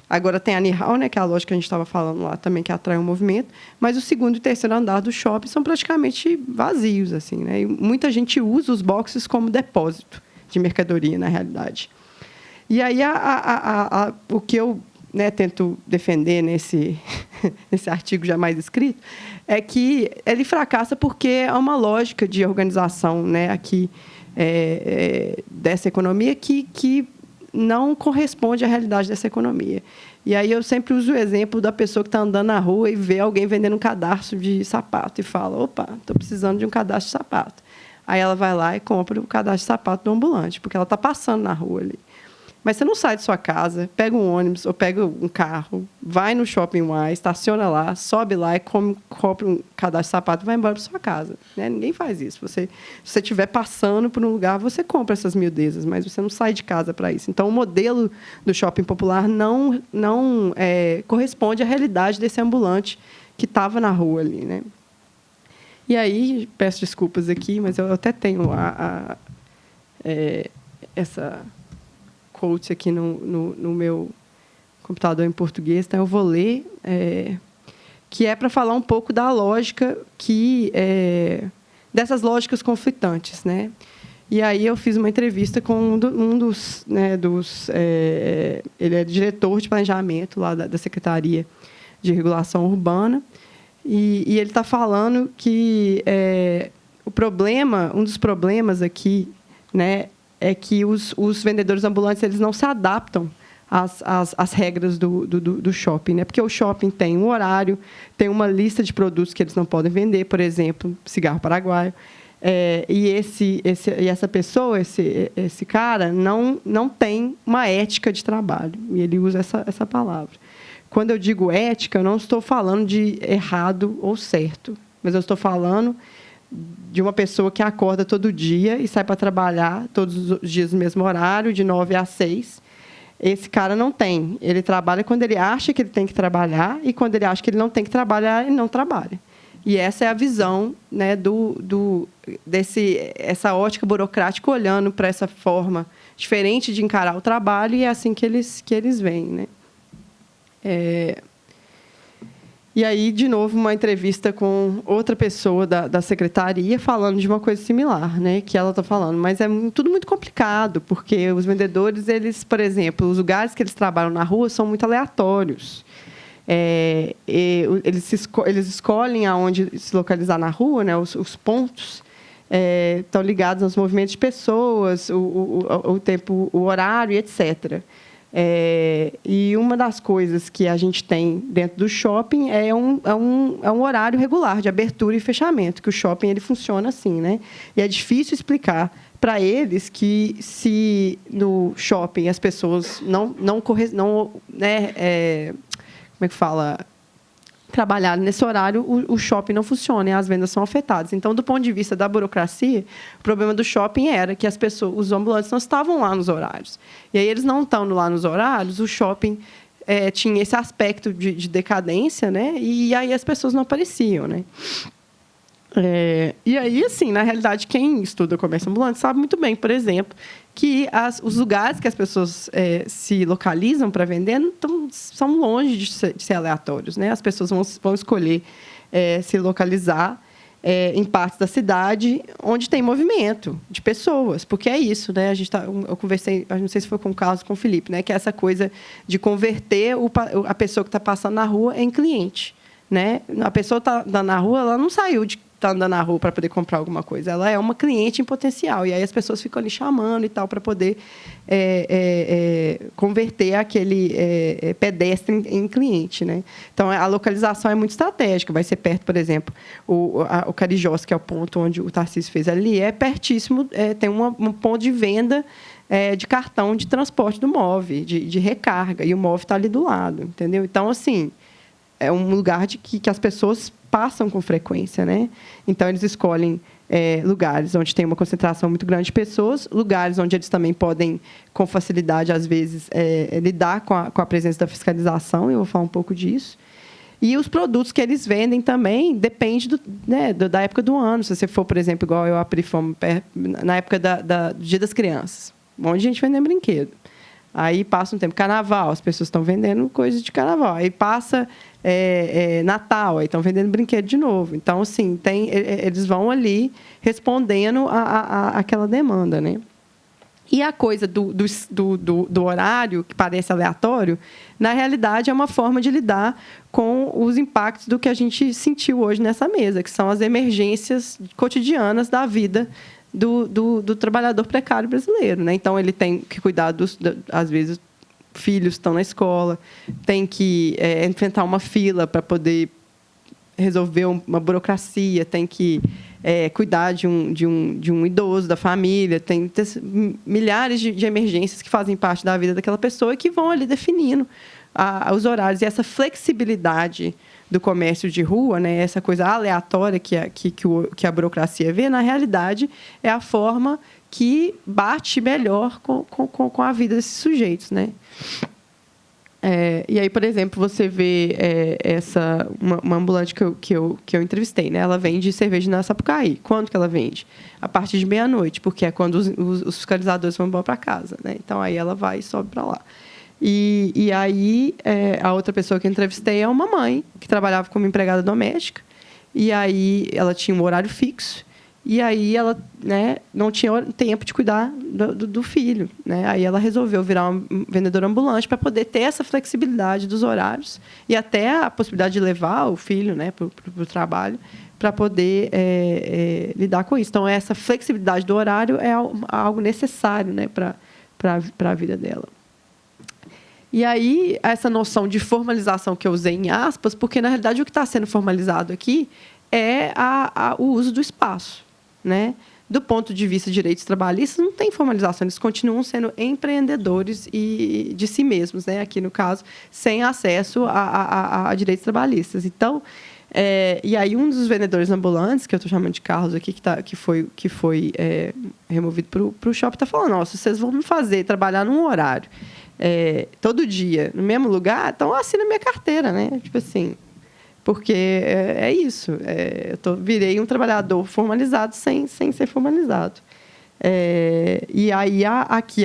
[SPEAKER 1] Agora tem a Nihal, né? Que é a loja que a gente estava falando lá também, que atrai um movimento. Mas o segundo e terceiro andar do shopping são praticamente vazios, assim, né? E muita gente usa os boxes como depósito de mercadoria, na realidade. E aí o que eu, né, tento defender nesse artigo jamais escrito é que ele fracassa porque é uma lógica de organização, né, aqui dessa economia que não corresponde à realidade dessa economia. E aí eu sempre uso o exemplo da pessoa que está andando na rua e vê alguém vendendo um cadarço de sapato e fala, opa, estou precisando de um cadastro de sapato. Aí ela vai lá e compra o cadastro de sapato do ambulante, porque ela está passando na rua ali. Mas você não sai de sua casa, pega um ônibus ou pega um carro, vai no Shopping Y, estaciona lá, sobe lá e compra um cadastro de sapato e vai embora para sua casa, né? Ninguém faz isso. Se você estiver passando por um lugar, você compra essas miudezas, mas você não sai de casa para isso. Então, o modelo do shopping popular não corresponde à realidade desse ambulante que estava na rua ali, né? E aí, peço desculpas aqui, mas eu até tenho essa quote aqui no meu computador em português, então eu vou ler, que é para falar um pouco da lógica dessas lógicas conflitantes, né? E aí eu fiz uma entrevista com um dos, né, ele é diretor de planejamento lá da Secretaria de Regulação Urbana, e ele está falando que um dos problemas aqui, né, é que os vendedores ambulantes eles não se adaptam às regras do shopping, né? Porque o shopping tem um horário, tem uma lista de produtos que eles não podem vender, por exemplo, cigarro paraguaio. E essa pessoa, esse cara, não tem uma ética de trabalho. E ele usa essa palavra. Quando eu digo ética, eu não estou falando de errado ou certo, mas eu estou falando de uma pessoa que acorda todo dia e sai para trabalhar todos os dias no mesmo horário, de 9 às 6. Esse cara não tem. Ele trabalha quando ele acha que ele tem que trabalhar e quando ele acha que ele não tem que trabalhar, ele não trabalha. E essa é a visão, né, essa ótica burocrática olhando para essa forma diferente de encarar o trabalho, e é assim que eles veem, né? E aí, de novo, uma entrevista com outra pessoa da secretaria falando de uma coisa similar, né, que ela está falando. Mas é tudo muito complicado, porque os vendedores, eles, por exemplo, os lugares que eles trabalham na rua são muito aleatórios. Eles escolhem aonde se localizar na rua, né, os pontos estão ligados aos movimentos de pessoas, o tempo, o horário, etc. E uma das coisas que a gente tem dentro do shopping é um horário regular de abertura e fechamento, que o shopping ele funciona assim, né? E é difícil explicar para eles que se no shopping as pessoas não como é que fala, trabalhar nesse horário, o shopping não funciona e as vendas são afetadas. Então, do ponto de vista da burocracia, o problema do shopping era que os ambulantes não estavam lá nos horários. E aí, eles não estando lá nos horários, o shopping tinha esse aspecto de decadência, né? E aí as pessoas não apareciam, né? E aí, assim, na realidade, quem estuda comércio ambulante sabe muito bem, por exemplo, que os lugares que as pessoas se localizam para vender são longe de ser aleatórios, né? As pessoas vão escolher se localizar em partes da cidade onde tem movimento de pessoas, porque é isso, né? Eu conversei, não sei se foi com o Carlos, com o Felipe, né? Que é essa coisa de converter a pessoa que está passando na rua em cliente, né? A pessoa está andando na rua, ela não saiu está andando na rua para poder comprar alguma coisa. Ela é uma cliente em potencial. E aí as pessoas ficam ali chamando e tal para poder converter aquele pedestre em cliente, né? Então, a localização é muito estratégica. Vai ser perto, por exemplo, o Carijós, que é o ponto onde o Tarcísio fez ali, é pertíssimo, tem um ponto de venda de cartão de transporte do MOV, de recarga. E o MOV está ali do lado, entendeu? Então, assim, é um lugar que as pessoas passam com frequência, né? Então, eles escolhem lugares onde tem uma concentração muito grande de pessoas, lugares onde eles também podem, com facilidade, às vezes, lidar com a presença da fiscalização, eu vou falar um pouco disso. E os produtos que eles vendem também depende da época do ano. Se você for, por exemplo, igual eu abri fome na época do Dia das Crianças, um monte de gente vendendo brinquedo. Aí passa um tempo, carnaval, as pessoas estão vendendo coisas de carnaval. Aí passa Natal, aí estão vendendo brinquedo de novo. Então, assim, eles vão ali respondendo àquela demanda, né? E a coisa do horário, que parece aleatório, na realidade é uma forma de lidar com os impactos do que a gente sentiu hoje nessa mesa, que são as emergências cotidianas da vida do trabalhador precário brasileiro, né? Então, ele tem que cuidar às vezes, filhos estão na escola, tem que enfrentar uma fila para poder resolver uma burocracia, tem que cuidar de um idoso da família, tem milhares de emergências que fazem parte da vida daquela pessoa e que vão ali definindo os horários. E essa flexibilidade do comércio de rua, né, essa coisa aleatória que a burocracia vê, na realidade, é a forma que bate melhor com a vida desses sujeitos, né? E aí, por exemplo, você vê uma ambulante que eu entrevistei, né? Ela vende cerveja na Sapucaí. Quando que ela vende? A partir de meia-noite, porque é quando os fiscalizadores vão embora para casa, né? Então, aí ela vai e sobe para lá. E aí, a outra pessoa que eu entrevistei é uma mãe que trabalhava como empregada doméstica. E aí, ela tinha um horário fixo. E aí ela, né, não tinha tempo de cuidar do filho, né? Aí ela resolveu virar uma vendedora ambulante para poder ter essa flexibilidade dos horários e até a possibilidade de levar o filho, né, para o trabalho, para poder lidar com isso. Então, essa flexibilidade do horário é algo necessário, né, para a vida dela. E aí, essa noção de formalização que eu usei em aspas, porque, na realidade, o que está sendo formalizado aqui é o uso do espaço. Né? Do ponto de vista de direitos trabalhistas, não tem formalização, eles continuam sendo empreendedores de si mesmos, né? Aqui no caso, sem acesso a direitos trabalhistas. Então, e aí um dos vendedores ambulantes, que eu estou chamando de Carlos aqui, que foi removido para o shopping, está falando: nossa, vocês vão me fazer trabalhar num horário todo dia, no mesmo lugar, então assina minha carteira, né? Tipo assim. Porque é isso. Eu virei um trabalhador formalizado sem ser formalizado. E aí, aqui,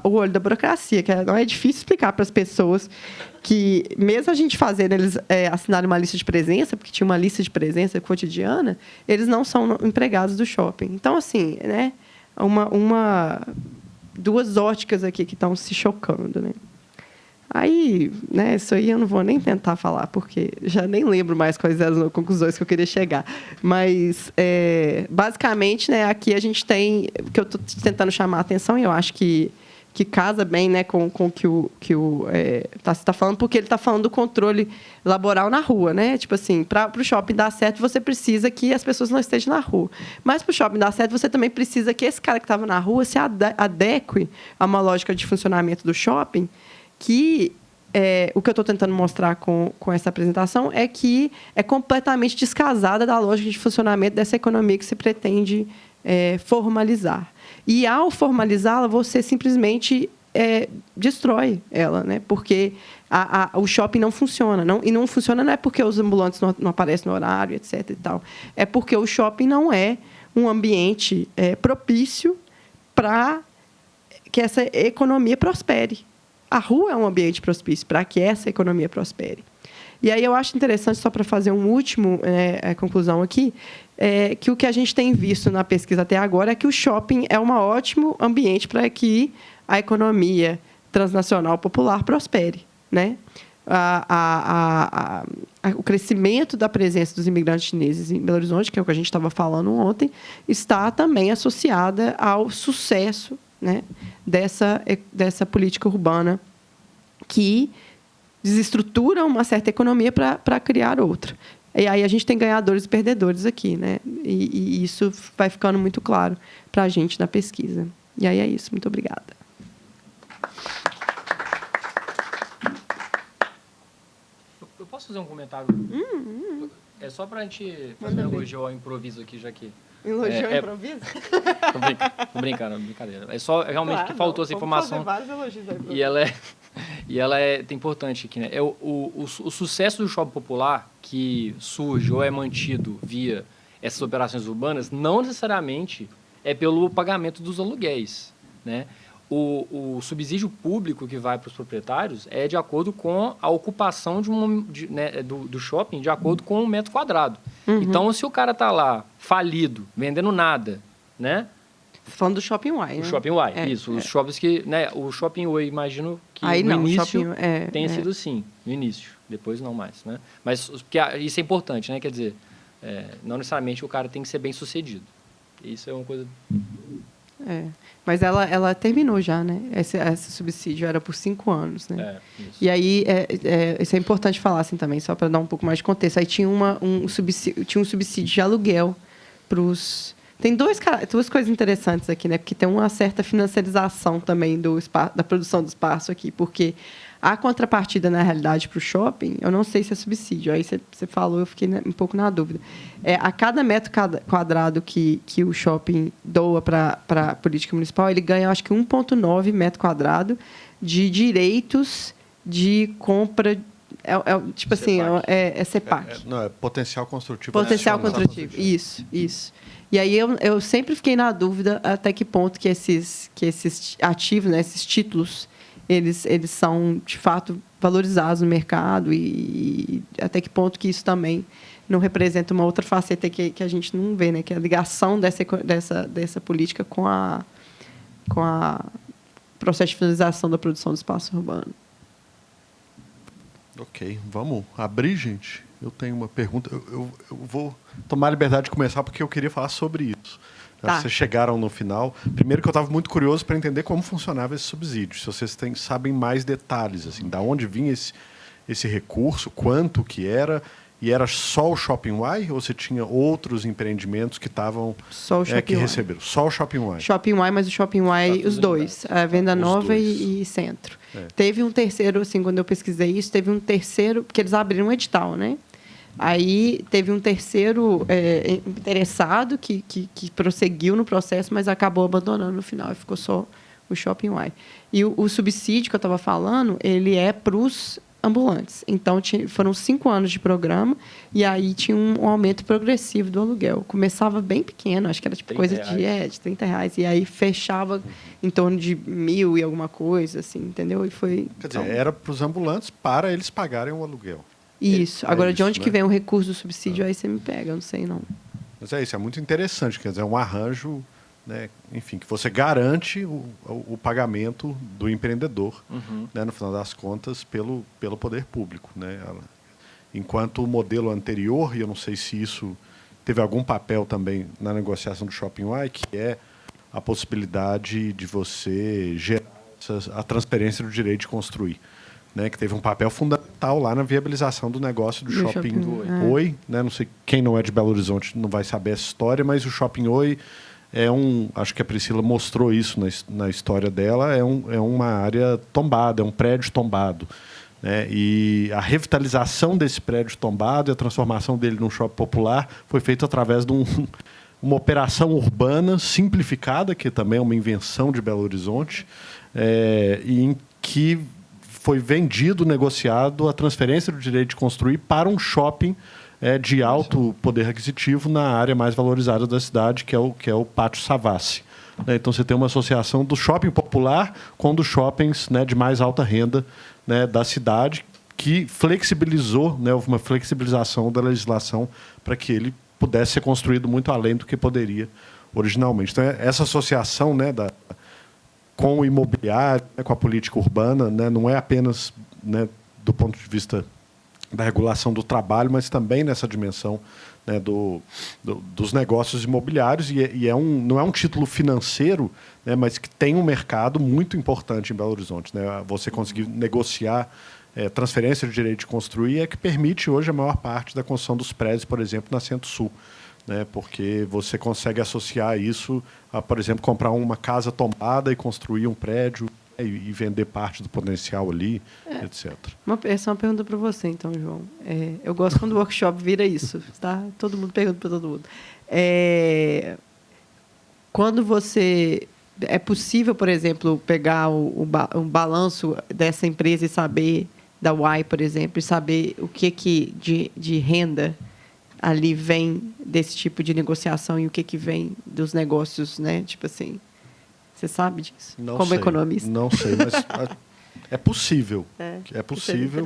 [SPEAKER 1] o olho da burocracia, que não é difícil explicar para as pessoas que, mesmo a gente fazendo eles assinarem uma lista de presença, porque tinha uma lista de presença cotidiana, eles não são empregados do shopping. Então, assim, né, duas óticas aqui que estão se chocando, né? Aí, né, isso aí eu não vou nem tentar falar, porque já nem lembro mais quais eram as conclusões que eu queria chegar. Mas, basicamente, né, aqui a gente tem... O que eu estou tentando chamar a atenção, e eu acho que casa bem, né, com o que você está falando, porque ele está falando do controle laboral na rua, né? Tipo assim, para o shopping dar certo, você precisa que as pessoas não estejam na rua. Mas, para o shopping dar certo, você também precisa que esse cara que estava na rua se adeque a uma lógica de funcionamento do shopping, que o que eu estou tentando mostrar com essa apresentação é que é completamente descasada da lógica de funcionamento dessa economia que se pretende formalizar. E, ao formalizá-la, você simplesmente destrói ela, né? Porque o shopping não funciona. E não funciona não é porque os ambulantes não aparecem no horário, etc. E tal. É porque o shopping não é um ambiente propício para que essa economia prospere. A rua é um ambiente propício para que essa economia prospere. E aí eu acho interessante, só para fazer uma última conclusão aqui, que o que a gente tem visto na pesquisa até agora é que o shopping é um ótimo ambiente para que a economia transnacional popular prospere, né? O crescimento da presença dos imigrantes chineses em Belo Horizonte, que é o que a gente estava falando ontem, está também associada ao sucesso, né, dessa política urbana que desestrutura uma certa economia para criar outra. E aí a gente tem ganhadores e perdedores aqui, né? E isso vai ficando muito claro para a gente na pesquisa. E aí é isso. Muito obrigada.
[SPEAKER 2] Eu posso fazer um comentário? É só para a gente fazer um elogio ao improviso aqui, já que...
[SPEAKER 1] Elogio ao improviso?
[SPEAKER 2] Tô brincando, brincadeira. É só realmente que faltou essa informação.
[SPEAKER 1] Vários elogios ao improviso.
[SPEAKER 2] E ela é importante aqui, né? O sucesso do shopping popular que surge ou é mantido via essas operações urbanas não necessariamente é pelo pagamento dos aluguéis, né? O subsídio público que vai para os proprietários é de acordo com a ocupação do shopping, de acordo com o metro quadrado. Uhum. Então, se o cara está lá falido, vendendo nada, né?
[SPEAKER 1] Você está falando do Shopping Y, né?
[SPEAKER 2] O Shopping Y, isso. Os shoppings que... Né, o Shopping Y, imagino que no início tenha sido sim, no início. Depois não mais, né? Mas porque isso é importante, né? Quer dizer, não necessariamente o cara tem que ser bem sucedido. Isso é uma coisa...
[SPEAKER 1] Mas ela terminou já, né? Esse subsídio era por 5 anos, né?
[SPEAKER 2] Isso.
[SPEAKER 1] E aí, isso é importante falar assim também, só para dar um pouco mais de contexto. Aí tinha um subsídio de aluguel para os... Tem duas coisas interessantes aqui, né? Porque tem uma certa financiarização também da produção do espaço aqui, porque a contrapartida, na realidade, para o shopping, eu não sei se é subsídio. Aí você falou, eu fiquei um pouco na dúvida. A cada metro quadrado que o shopping doa para a política municipal, ele ganha, acho que 1,9 metro quadrado de direitos de compra. Tipo assim, é CEPAC.
[SPEAKER 3] Não, é potencial construtivo.
[SPEAKER 1] Potencial construtivo, isso. E aí eu sempre fiquei na dúvida até que ponto que esses ativos, né, esses títulos, eles são, de fato, valorizados no mercado e até que ponto que isso também não representa uma outra faceta que a gente não vê, né, que é a ligação dessa política com a processo de finalização da produção do espaço urbano.
[SPEAKER 3] Ok, vamos abrir, gente. Eu tenho uma pergunta. Eu vou tomar a liberdade de começar porque eu queria falar sobre isso.
[SPEAKER 1] Tá.
[SPEAKER 3] Vocês chegaram no final. Primeiro que eu estava muito curioso para entender como funcionava esse subsídio. Se vocês sabem mais detalhes, assim, da onde vinha esse recurso, quanto que era, e era só o Shopping Y ou você tinha outros empreendimentos que estavam que receberam? Só o Shopping Y.
[SPEAKER 1] Shopping Y, mas o Shopping Y, os dois, a Venda Nova e Centro. Teve um terceiro, assim, quando eu pesquisei isso, teve um terceiro, porque eles abriram um edital, né? Aí teve um terceiro interessado que prosseguiu no processo, mas acabou abandonando no final e ficou só o Shopping Y. E o subsídio que eu estava falando, ele é para os ambulantes. Então, foram 5 anos de programa e aí tinha um aumento progressivo do aluguel. Começava bem pequeno, acho que era tipo coisa de R$30. E aí fechava em torno de 1.000 e alguma coisa, assim, entendeu? E foi...
[SPEAKER 3] Quer dizer, era para os ambulantes para eles pagarem o aluguel.
[SPEAKER 1] Isso. Agora, de onde que vem o recurso do subsídio, aí você me pega, eu não sei, não.
[SPEAKER 3] Mas é isso, é muito interessante, quer dizer, é um arranjo, né, enfim, que você garante o pagamento do empreendedor, né, no final das contas, pelo poder público. Né? Enquanto o modelo anterior, e eu não sei se isso teve algum papel também na negociação do Shopping Y, que é a possibilidade de você gerar a transferência do direito de construir. Né, que teve um papel fundamental lá na viabilização do negócio do Shopping Oi. Né, não sei, quem não é de Belo Horizonte não vai saber essa história, mas o Shopping Oi acho que a Priscila mostrou isso na história dela, é uma área tombada, é um prédio tombado. Né, e a revitalização desse prédio tombado e a transformação dele num shopping popular foi feita através de uma operação urbana simplificada, que também é uma invenção de Belo Horizonte, e em que foi vendido, negociado a transferência do direito de construir para um shopping de alto poder aquisitivo na área mais valorizada da cidade, que é o Pátio Savassi. Então, você tem uma associação do shopping popular com dos shoppings, né, de mais alta renda, né, da cidade, que flexibilizou, né, houve uma flexibilização da legislação para que ele pudesse ser construído muito além do que poderia originalmente. Então, essa associação, né, com o imobiliário, né, com a política urbana, né, não é apenas, né, do ponto de vista da regulação do trabalho, mas também nessa dimensão, né, dos negócios imobiliários, e não é um título financeiro, né, mas que tem um mercado muito importante em Belo Horizonte. Né? Você conseguir negociar transferência de direito de construir é que permite hoje a maior parte da construção dos prédios, por exemplo, na Centro-Sul. Né, porque você consegue associar isso a, por exemplo, comprar uma casa tombada e construir um prédio e vender parte do potencial ali, etc.
[SPEAKER 1] Essa é uma pergunta para você, então, João. Eu gosto quando o workshop vira isso, tá? Todo mundo pergunta para todo mundo. Quando você... É possível, por exemplo, pegar um balanço dessa empresa e saber, da Y, por exemplo, e saber o que de renda ali vem desse tipo de negociação e o que vem dos negócios, né? Tipo assim, você sabe disso?
[SPEAKER 3] Não
[SPEAKER 1] como
[SPEAKER 3] sei,
[SPEAKER 1] economista?
[SPEAKER 3] Não sei, mas é possível. É possível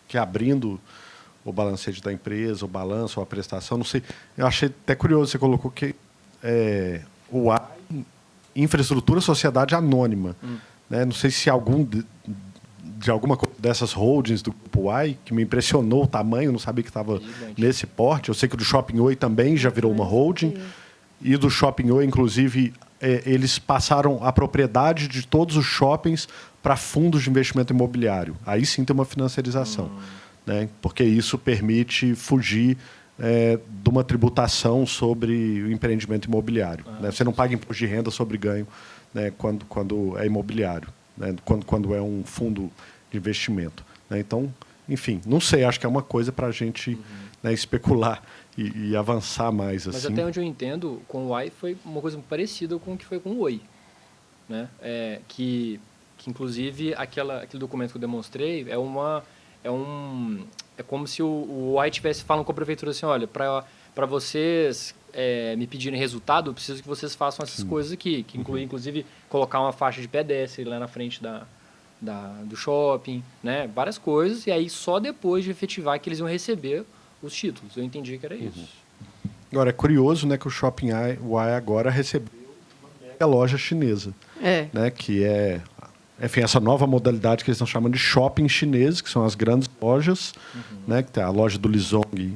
[SPEAKER 3] que abrindo o balancete da empresa, o balanço, ou a prestação, não sei. Eu achei até curioso, você colocou que o A, infraestrutura sociedade anônima. Né? Não sei se de alguma dessas holdings do Grupo Y, que me impressionou o tamanho, não sabia que estava nesse porte. Eu sei que o do Shopping Oi também já virou uma holding. E do Shopping Oi, inclusive, eles passaram a propriedade de todos os shoppings para fundos de investimento imobiliário. Aí sim tem uma financiarização. Né? Porque isso permite fugir de uma tributação sobre o empreendimento imobiliário. Né? Você não paga imposto de renda sobre ganho, né, quando é imobiliário. Né, quando é um fundo de investimento. Né? Então, enfim, não sei, acho que é uma coisa para a gente né, especular e avançar mais.
[SPEAKER 2] Mas
[SPEAKER 3] assim.
[SPEAKER 2] Até onde eu entendo, com o Y foi uma coisa parecida com o que foi com o Oi. Né? Que Que, inclusive, aquele documento que eu demonstrei é como se o Uai estivesse falando com a prefeitura assim, olha, para vocês me pedirem resultado, eu preciso que vocês façam essas coisas aqui, que inclui, inclusive, colocar uma faixa de pedestre lá na frente do shopping, né? Várias coisas, e aí só depois de efetivar que eles iam receber os títulos. Eu entendi que era isso.
[SPEAKER 3] Agora, é curioso, né, que o Shopping Uai agora recebeu uma mega loja chinesa. Né, que enfim, essa nova modalidade que eles estão chamando de shopping chinês, que são as grandes lojas, né, que tem a loja do Lizong,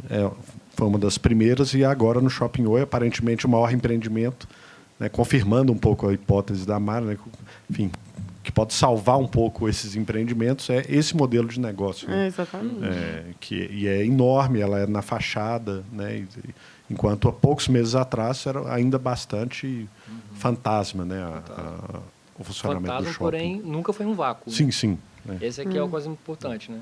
[SPEAKER 3] foi uma das primeiras, e agora no Shopping Oi, aparentemente o maior empreendimento, né, confirmando um pouco a hipótese da Mara, né, enfim, que pode salvar um pouco esses empreendimentos, é esse modelo de negócio. Né?
[SPEAKER 1] Exatamente.
[SPEAKER 3] E é enorme, ela é na fachada, né, enquanto há poucos meses atrás era ainda bastante fantasma, né, o funcionamento
[SPEAKER 2] fantasma,
[SPEAKER 3] do shopping.
[SPEAKER 2] Porém, nunca foi um vácuo.
[SPEAKER 3] Sim,
[SPEAKER 2] né?
[SPEAKER 3] sim.
[SPEAKER 2] Esse aqui é a coisa importante, né?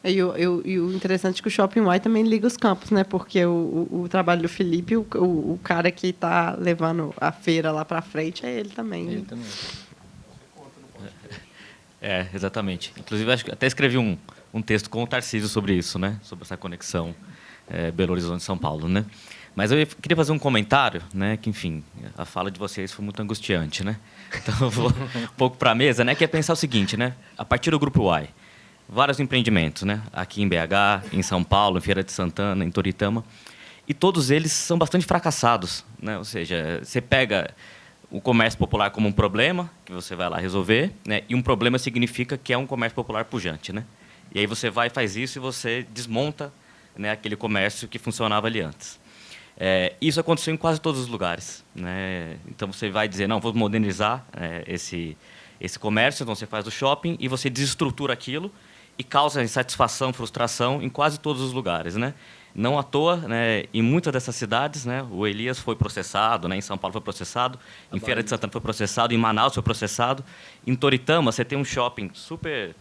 [SPEAKER 1] E o interessante é que o Shopping Uai também liga os campos, né? Porque o trabalho do Felipe, o cara que está levando a feira lá para frente é ele também.
[SPEAKER 2] Ele também.
[SPEAKER 4] Exatamente. Inclusive, acho que até escrevi um texto com o Tarcísio sobre isso, né? Sobre essa conexão Belo Horizonte-São Paulo, né? Mas eu queria fazer um comentário, né? Que, enfim, a fala de vocês foi muito angustiante, né? Então, eu vou um pouco para a mesa, né? Que é pensar o seguinte, né? A partir do Grupo Uai, vários empreendimentos, né? Aqui em BH, em São Paulo, em Feira de Santana, em Toritama, e todos eles são bastante fracassados, né? Ou seja, você pega o comércio popular como um problema, que você vai lá resolver, né? E um problema significa que é um comércio popular pujante, né? E aí você vai e faz isso e você desmonta, né, aquele comércio que funcionava ali antes. Isso aconteceu em quase todos os lugares, né? Então você vai dizer, não, vou modernizar esse comércio, então você faz o shopping e você desestrutura aquilo e causa insatisfação, frustração em quase todos os lugares, né? Não à toa, né, em muitas dessas cidades, né, o Elias foi processado, né, em São Paulo foi processado, em Feira de Santana foi processado, em Manaus foi processado, em Toritama você tem um shopping super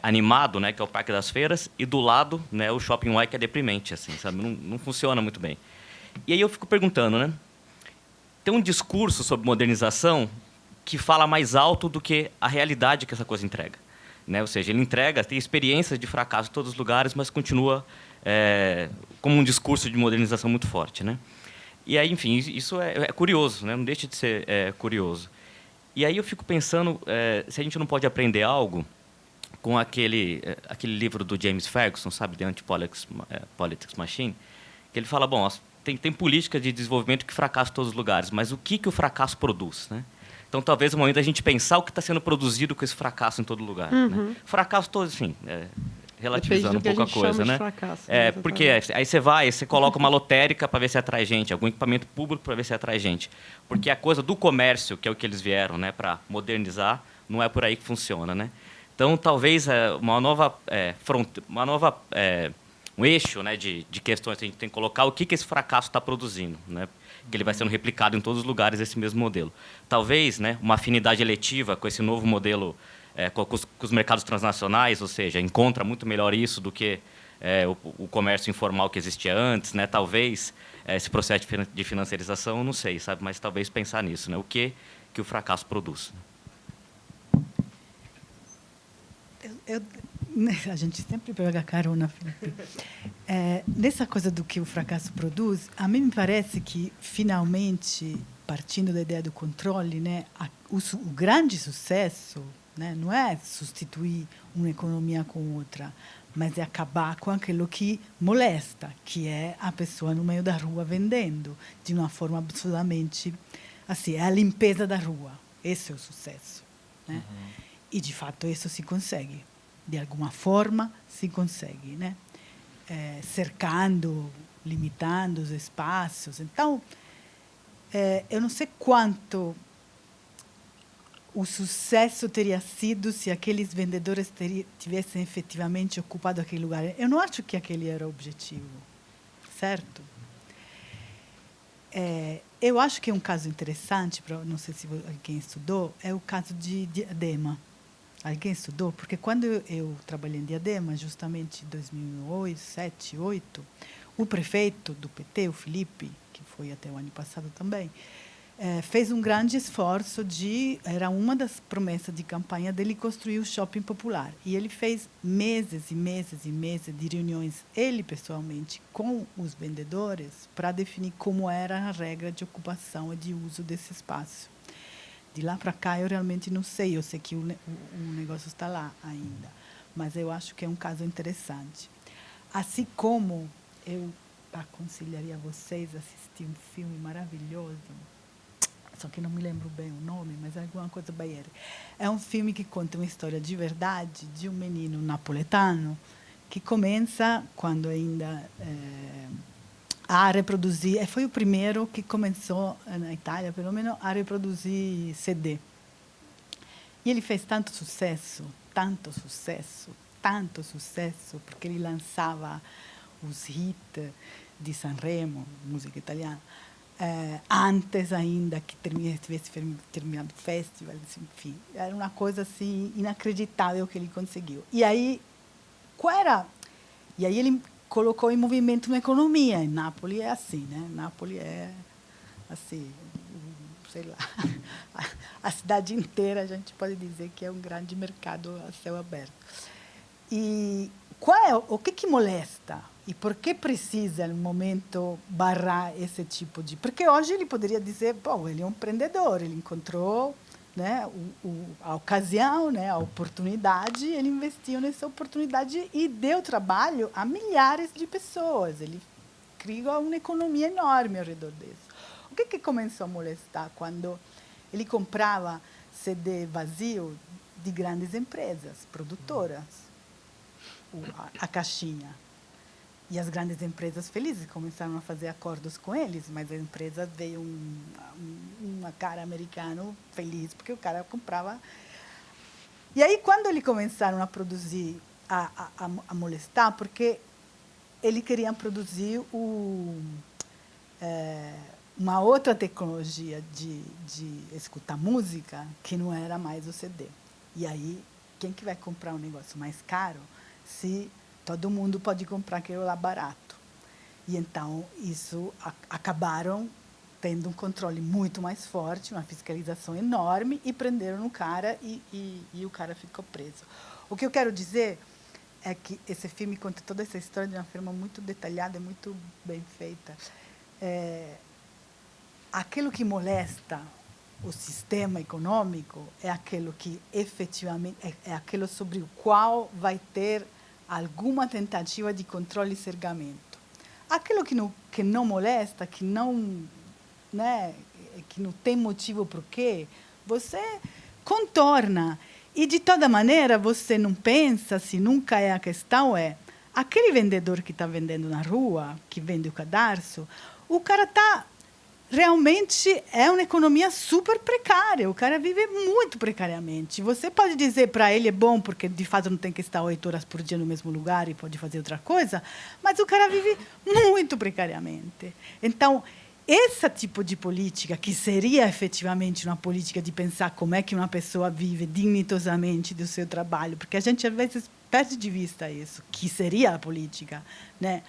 [SPEAKER 4] animado, né, que é o Parque das Feiras, e do lado, né, o Shopping Uai, que é deprimente, assim, sabe? Não funciona muito bem. E aí eu fico perguntando, né? Tem um discurso sobre modernização que fala mais alto do que a realidade que essa coisa entrega, né? Ou seja, ele entrega, tem experiências de fracasso em todos os lugares, mas continua como um discurso de modernização muito forte, né? E aí, enfim, isso é curioso, né? Não deixa de ser curioso. E aí eu fico pensando se a gente não pode aprender algo com aquele livro do James Ferguson, sabe, The Anti-Politics Machine, que ele fala, bom, tem política de desenvolvimento que fracassa em todos os lugares, mas o que o fracasso produz, né? Então, talvez é o momento da gente pensar o que está sendo produzido com esse fracasso em todo lugar. Né? Fracasso todo, enfim, relativizando um pouco a coisa, né?
[SPEAKER 1] Fracasso,
[SPEAKER 4] porque aí você coloca uma lotérica para ver se atrai gente, algum equipamento público para ver se atrai gente. Porque a coisa do comércio, que é o que eles vieram, né, para modernizar, não é por aí que funciona, né? Então, talvez um eixo, né, de questões que a gente tem que colocar, o que esse fracasso está produzindo, né? Que ele vai sendo replicado em todos os lugares, esse mesmo modelo. Talvez, né, uma afinidade eletiva com esse novo modelo, com os mercados transnacionais, ou seja, encontra muito melhor isso do que o comércio informal que existia antes, né? Talvez esse processo de financiarização, não sei, sabe? Mas talvez pensar nisso, né? O que o fracasso produz.
[SPEAKER 5] A gente sempre pega carona, Felipe. Nessa coisa do que o fracasso produz, a mim me parece que, finalmente, partindo da ideia do controle, né, o grande sucesso, né, não é substituir uma economia com outra, mas é acabar com aquilo que molesta, que é a pessoa no meio da rua vendendo, de uma forma absolutamente... assim, é a limpeza da rua. Esse é o sucesso. Né? E, de fato, isso se consegue. De alguma forma, se consegue, né? Cercando, limitando os espaços. Então, eu não sei quanto o sucesso teria sido se aqueles vendedores tivessem efetivamente ocupado aquele lugar. Eu não acho que aquele era o objetivo, certo? Eu acho que um caso interessante, não sei se alguém estudou, é o caso de Diadema. Alguém estudou? Porque quando eu trabalhei em Diadema, justamente em 2008, 2007, 2008, o prefeito do PT, o Felipe, que foi até o ano passado também, fez um grande esforço era uma das promessas de campanha dele construir o shopping popular. E ele fez meses e meses e meses de reuniões, ele pessoalmente, com os vendedores, para definir como era a regra de ocupação e de uso desse espaço. De lá para cá, eu realmente não sei. Eu sei que o negócio está lá ainda. Mas eu acho que é um caso interessante. Assim como eu aconselharia a vocês a assistir um filme maravilhoso, só que não me lembro bem o nome, mas é alguma coisa Bayer. É um filme que conta uma história de verdade de um menino napoletano que começa quando ainda a reproduzir. Foi o primeiro que começou na Itália, pelo menos, a reproduzir CD. E ele fez tanto sucesso, porque ele lançava os hits de Sanremo, música italiana, antes ainda que tivesse terminado o festival, enfim, era uma coisa assim inacreditável que ele conseguiu. E aí ele colocou em movimento uma economia. Em Nápoles é assim, né? Nápoles é assim, sei lá, a cidade inteira a gente pode dizer que é um grande mercado a céu aberto. E o que molesta? E por que precisa, no momento, barrar esse tipo de... Porque hoje ele poderia dizer, bom, ele é um empreendedor, ele encontrou, né, a ocasião, né, a oportunidade, ele investiu nessa oportunidade e deu trabalho a milhares de pessoas. Ele criou uma economia enorme ao redor disso. O que começou a molestar? Quando ele comprava CD vazio de grandes empresas, produtoras, a caixinha. E as grandes empresas felizes começaram a fazer acordos com eles, mas a empresa veio uma cara americano feliz, porque o cara comprava. E aí, quando eles começaram a produzir, a molestar, porque eles queriam produzir uma outra tecnologia de escutar música, que não era mais o CD. E aí, quem que vai comprar um negócio mais caro se todo mundo pode comprar aquilo lá barato? E então isso acabaram tendo um controle muito mais forte, uma fiscalização enorme, e prenderam o cara e o cara ficou preso. O que eu quero dizer é que esse filme conta toda essa história de uma forma muito detalhada, muito bem feita. Aquilo que molesta o sistema econômico é aquilo que efetivamente é aquilo sobre o qual vai ter alguma tentativa de controle e cercamento. Aquilo que não molesta, que não tem motivo por quê, você contorna. E, de toda maneira, você não pensa, se nunca a questão aquele vendedor que está vendendo na rua, que vende o cadarço, o cara está... Realmente é uma economia super precária. O cara vive muito precariamente. Você pode dizer para ele é bom porque, de fato, não tem que estar 8 horas por dia no mesmo lugar e pode fazer outra coisa, mas o cara vive muito precariamente. Então, esse tipo de política, que seria efetivamente uma política de pensar como é que uma pessoa vive dignitosamente do seu trabalho, porque a gente, às vezes, perde de vista isso, que seria a política, né,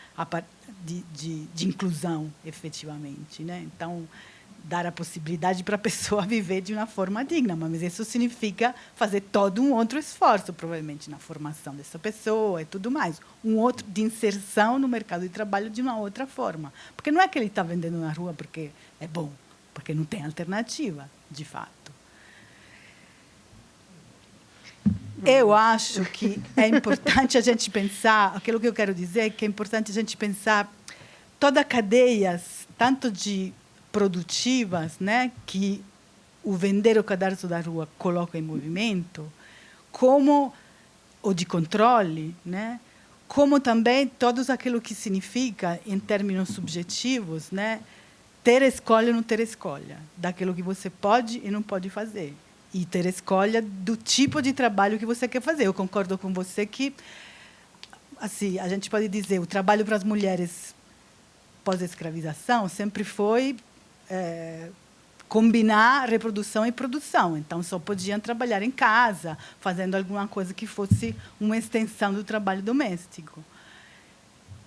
[SPEAKER 5] de inclusão, efetivamente, né? Então, dar a possibilidade para a pessoa viver de uma forma digna, mas isso significa fazer todo um outro esforço, provavelmente, na formação dessa pessoa e tudo mais, um outro de inserção no mercado de trabalho de uma outra forma, porque não é que ele está vendendo na rua porque é bom, porque não tem alternativa, de fato. Eu acho que é importante a gente pensar, aquilo que eu quero dizer é que é importante a gente pensar toda a cadeias, tanto de produtivas, né, que o vender o cadarço da rua coloca em movimento, como o de controle, né, como também todos aquilo que significa, em termos subjetivos, né, ter escolha ou não ter escolha, daquilo que você pode e não pode fazer. E ter escolha do tipo de trabalho que você quer fazer. Eu concordo com você que, assim, a gente pode dizer, o trabalho para as mulheres pós-escravização sempre foi combinar reprodução e produção. Então, só podiam trabalhar em casa, fazendo alguma coisa que fosse uma extensão do trabalho doméstico.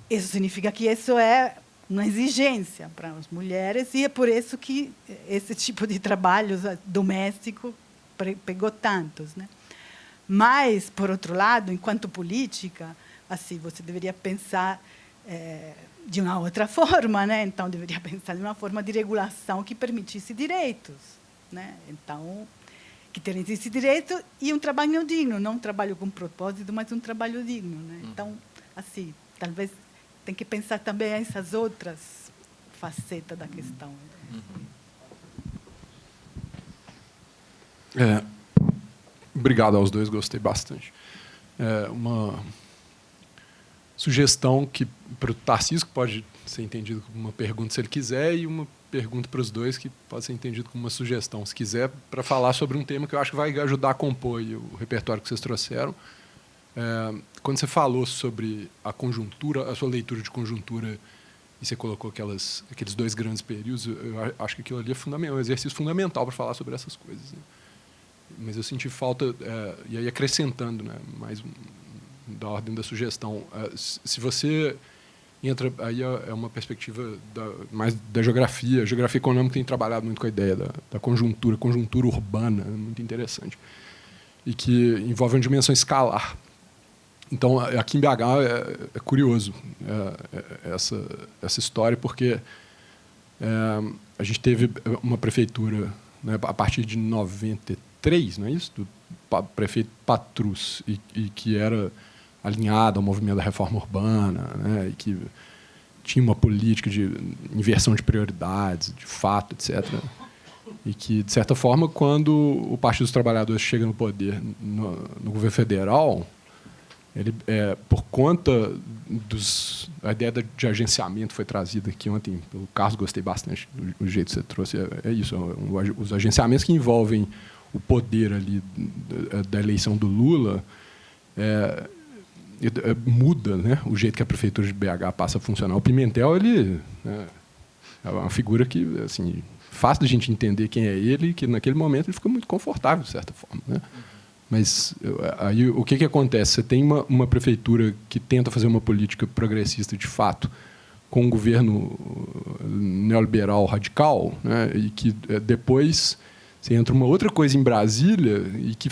[SPEAKER 5] Isso significa que isso é uma exigência para as mulheres, e é por isso que esse tipo de trabalho doméstico pegou tantos, né? Mas, por outro lado, enquanto política, assim, você deveria pensar de uma outra forma, né? Então, deveria pensar de uma forma de regulação que permitisse direitos, né? Então, que tenha esse direito e um trabalho digno, não um trabalho com propósito, mas um trabalho digno, né? Então, assim, talvez tem que pensar também essas outras facetas da questão.
[SPEAKER 6] Obrigado aos dois, gostei bastante. Uma sugestão que para o Tarcísio que pode ser entendido como uma pergunta se ele quiser, e uma pergunta para os dois que pode ser entendido como uma sugestão, se quiser, para falar sobre um tema que eu acho que vai ajudar a compor o repertório que vocês trouxeram. Quando você falou sobre a conjuntura, a sua leitura de conjuntura, e você colocou aqueles dois grandes períodos, eu acho que aquilo ali é um exercício fundamental para falar sobre essas coisas, né? Mas eu senti falta, e aí acrescentando, né, mais da ordem da sugestão, se você entra, aí é uma perspectiva mais da geografia. A geografia econômica tem trabalhado muito com a ideia da conjuntura urbana, muito interessante, e que envolve uma dimensão escalar. Então, aqui em BH é curioso essa história, porque a gente teve uma prefeitura, né, a partir de 93, não é isso? Do prefeito Patrus, e que era alinhada ao movimento da reforma urbana, né, e que tinha uma política de inversão de prioridades, de fato, etc. E que, de certa forma, quando o Partido dos Trabalhadores chega no poder no governo federal, ele, por conta a ideia de agenciamento foi trazida aqui ontem pelo Carlos, gostei bastante do jeito que você trouxe. É isso, os agenciamentos que envolvem o poder ali da eleição do Lula muda, né, o jeito que a prefeitura de BH passa a funcionar. O Pimentel, ele é uma figura que, assim, fácil da gente entender quem é ele, que naquele momento ele fica muito confortável, de certa forma, né? Mas aí o que acontece? Você tem uma prefeitura que tenta fazer uma política progressista de fato, com um governo neoliberal radical, né, e que depois você entra uma outra coisa em Brasília e que,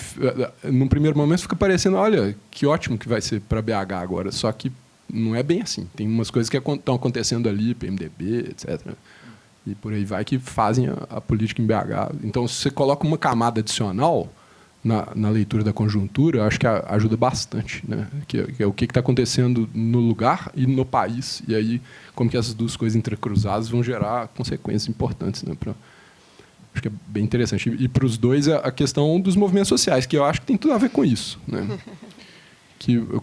[SPEAKER 6] num primeiro momento, fica parecendo, olha, que ótimo que vai ser para BH agora, só que não é bem assim. Tem umas coisas que estão acontecendo ali, PMDB, etc., e por aí vai, que fazem a política em BH. Então, se você coloca uma camada adicional na leitura da conjuntura, acho que ajuda bastante, né? Que é o que está acontecendo no lugar e no país, e aí como que essas duas coisas entrecruzadas vão gerar consequências importantes, né? Acho que é bem interessante. E para os dois, a questão dos movimentos sociais, que eu acho que tem tudo a ver com isso, né?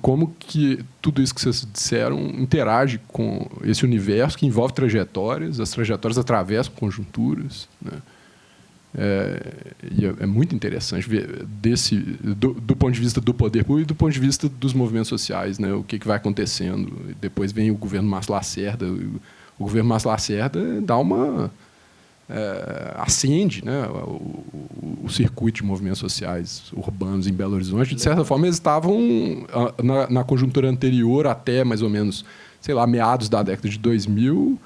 [SPEAKER 6] Como que tudo isso que vocês disseram interage com esse universo que envolve trajetórias, as trajetórias atravessam conjunturas, né? E é muito interessante ver do ponto de vista do poder público e do ponto de vista dos movimentos sociais, né? O que vai acontecendo. Depois vem o governo Márcio Lacerda. O governo Márcio Lacerda dá uma... acende, né, o circuito de movimentos sociais urbanos em Belo Horizonte. De certa forma, eles estavam na conjuntura anterior, até mais ou menos, sei lá, meados da década de 2000,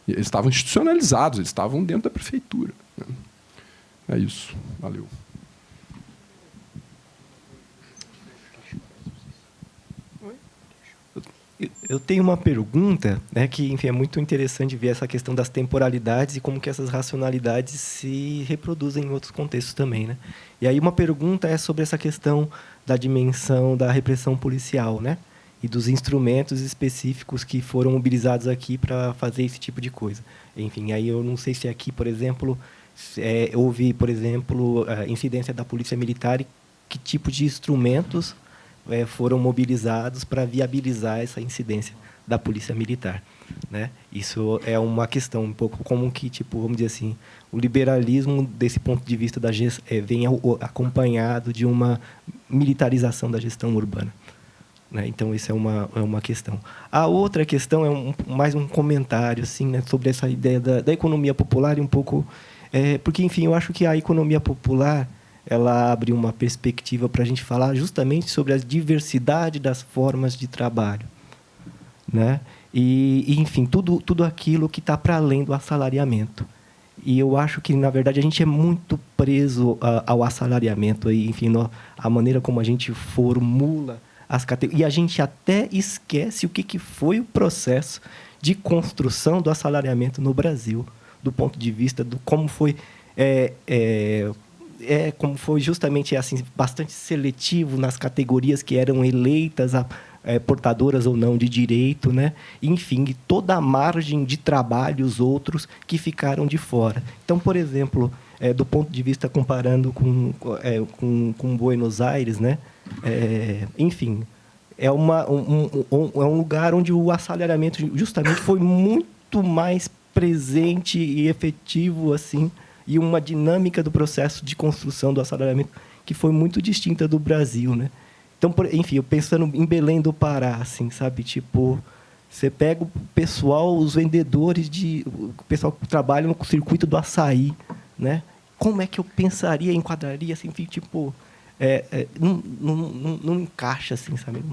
[SPEAKER 6] eles estavam institucionalizados, eles estavam dentro da prefeitura, né? É isso. Valeu.
[SPEAKER 7] Eu tenho uma pergunta, né, que, enfim, é muito interessante ver essa questão das temporalidades e como que essas racionalidades se reproduzem em outros contextos também, né? E aí uma pergunta é sobre essa questão da dimensão da repressão policial, né? E dos instrumentos específicos que foram mobilizados aqui para fazer esse tipo de coisa. Enfim, aí eu não sei se aqui, por exemplo, houve, por exemplo, a incidência da polícia militar e que tipo de instrumentos foram mobilizados para viabilizar essa incidência da polícia militar, né? Isso é uma questão um pouco como que, tipo, vamos dizer assim, o liberalismo desse ponto de vista vem acompanhado de uma militarização da gestão urbana, né? Então isso é uma questão. A outra questão é mais um comentário, assim, né, sobre essa ideia da economia popular e um pouco porque, enfim, eu acho que a economia popular ela abre uma perspectiva para a gente falar justamente sobre a diversidade das formas de trabalho, né? e enfim, tudo aquilo que está para além do assalariamento. E eu acho que, na verdade, a gente é muito preso ao assalariamento, aí, enfim, a maneira como a gente formula as categorias. E a gente até esquece o que foi o processo de construção do assalariamento no Brasil, do ponto de vista do como foi como foi justamente assim, bastante seletivo nas categorias que eram eleitas, portadoras ou não de direito, né? Enfim, toda a margem de trabalhos outros que ficaram de fora. Então, por exemplo, do ponto de vista comparando com Buenos Aires, né? Enfim, é um lugar onde o assalariamento justamente foi muito mais presente e efetivo, assim, e uma dinâmica do processo de construção do assalariamento que foi muito distinta do Brasil, né? Então, enfim, eu pensando em Belém do Pará, assim, sabe? Tipo, você pega o pessoal, os vendedores, o pessoal que trabalha no circuito do açaí, né? Como é que eu pensaria, enquadraria, assim, enfim, tipo, não encaixa, assim, sabe?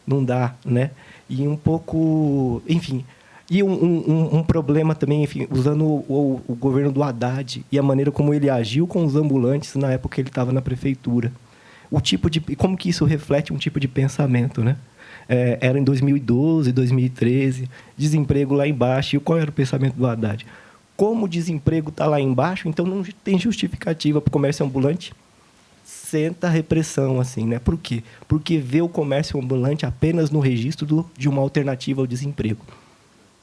[SPEAKER 7] Não dá, né? E um pouco, enfim. E um problema também, enfim, usando o governo do Haddad e a maneira como ele agiu com os ambulantes na época que ele estava na prefeitura. Como que isso reflete um tipo de pensamento, né? Era em 2012, 2013, desemprego lá embaixo. E qual era o pensamento do Haddad? Como o desemprego está lá embaixo, então não tem justificativa para o comércio ambulante? Senta a repressão, assim, né? Por quê? Porque vê o comércio ambulante apenas no registro de uma alternativa ao desemprego.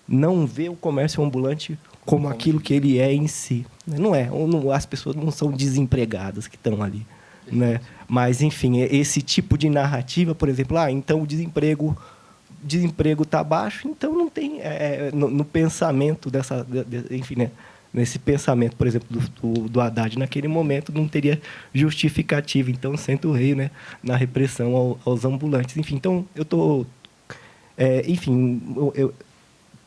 [SPEAKER 7] Não vê o comércio ambulante como aquilo que ele é em si. Não é. As pessoas não são desempregadas que estão ali, né? Mas, enfim, esse tipo de narrativa, por exemplo, então o desemprego está baixo, então não tem... no pensamento enfim, né? Nesse pensamento, por exemplo, do Haddad, naquele momento não teria justificativa. Então, senta o rei, né, na repressão aos ambulantes. Enfim, então, eu estou... enfim, eu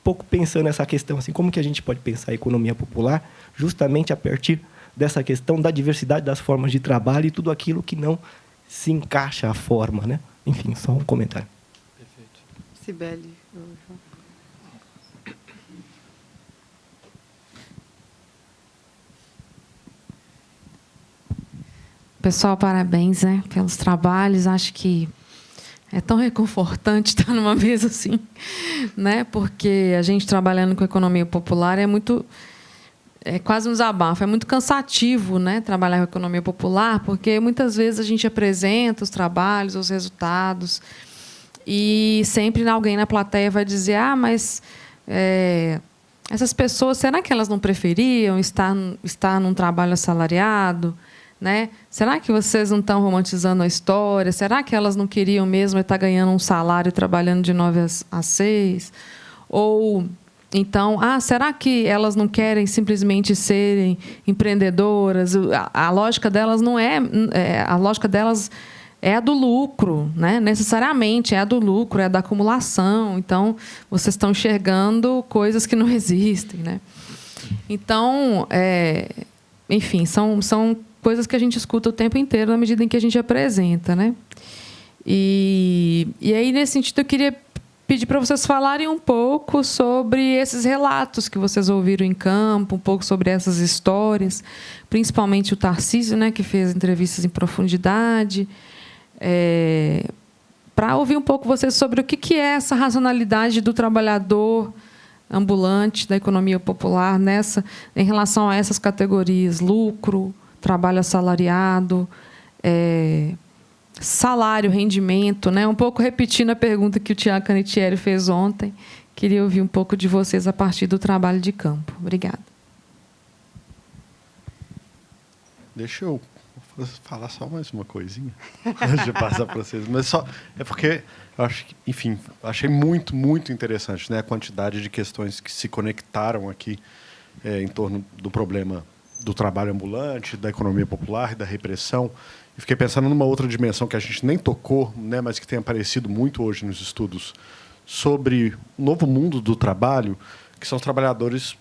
[SPEAKER 7] pouco pensando nessa questão, assim, como que a gente pode pensar a economia popular justamente a partir dessa questão da diversidade das formas de trabalho e tudo aquilo que não se encaixa à forma, né? Enfim, só um comentário.
[SPEAKER 2] Perfeito.
[SPEAKER 1] Cibele.
[SPEAKER 8] Pessoal, parabéns, né, pelos trabalhos. Acho que é tão reconfortante estar numa mesa assim, né? Porque a gente trabalhando com economia popular é quase um desabafo, é muito cansativo, né, trabalhar com economia popular, porque muitas vezes a gente apresenta os trabalhos, os resultados, e sempre alguém na plateia vai dizer: mas essas pessoas, será que elas não preferiam estar num trabalho assalariado? Né? Será que vocês não estão romantizando a história? Será que elas não queriam mesmo estar ganhando um salário trabalhando de 9 às 6? Ou então, será que elas não querem simplesmente serem empreendedoras? A lógica delas não a lógica delas é a do lucro, né? Necessariamente é a do lucro, é a da acumulação. Então, vocês estão enxergando coisas que não existem, né? Então, enfim, são coisas que a gente escuta o tempo inteiro na medida em que a gente apresenta, né? E aí, nesse sentido, eu queria pedir para vocês falarem um pouco sobre esses relatos que vocês ouviram em campo, um pouco sobre essas histórias, principalmente o Tarcísio, né, que fez entrevistas em profundidade, para ouvir um pouco vocês sobre o que é essa racionalidade do trabalhador ambulante, da economia popular, em relação a essas categorias: lucro, trabalho assalariado, salário, rendimento, né? Um pouco repetindo a pergunta que o Tiago Canitieri fez ontem. Queria ouvir um pouco de vocês a partir do trabalho de campo. Obrigada.
[SPEAKER 3] Deixa eu falar só mais uma coisinha antes de passar para vocês. Mas só é porque eu acho que, enfim, achei muito, muito interessante, né, a quantidade de questões que se conectaram aqui em torno do problema do trabalho ambulante, da economia popular e da repressão. E fiquei pensando numa outra dimensão que a gente nem tocou, né, mas que tem aparecido muito hoje nos estudos sobre o novo mundo do trabalho, que são os trabalhadores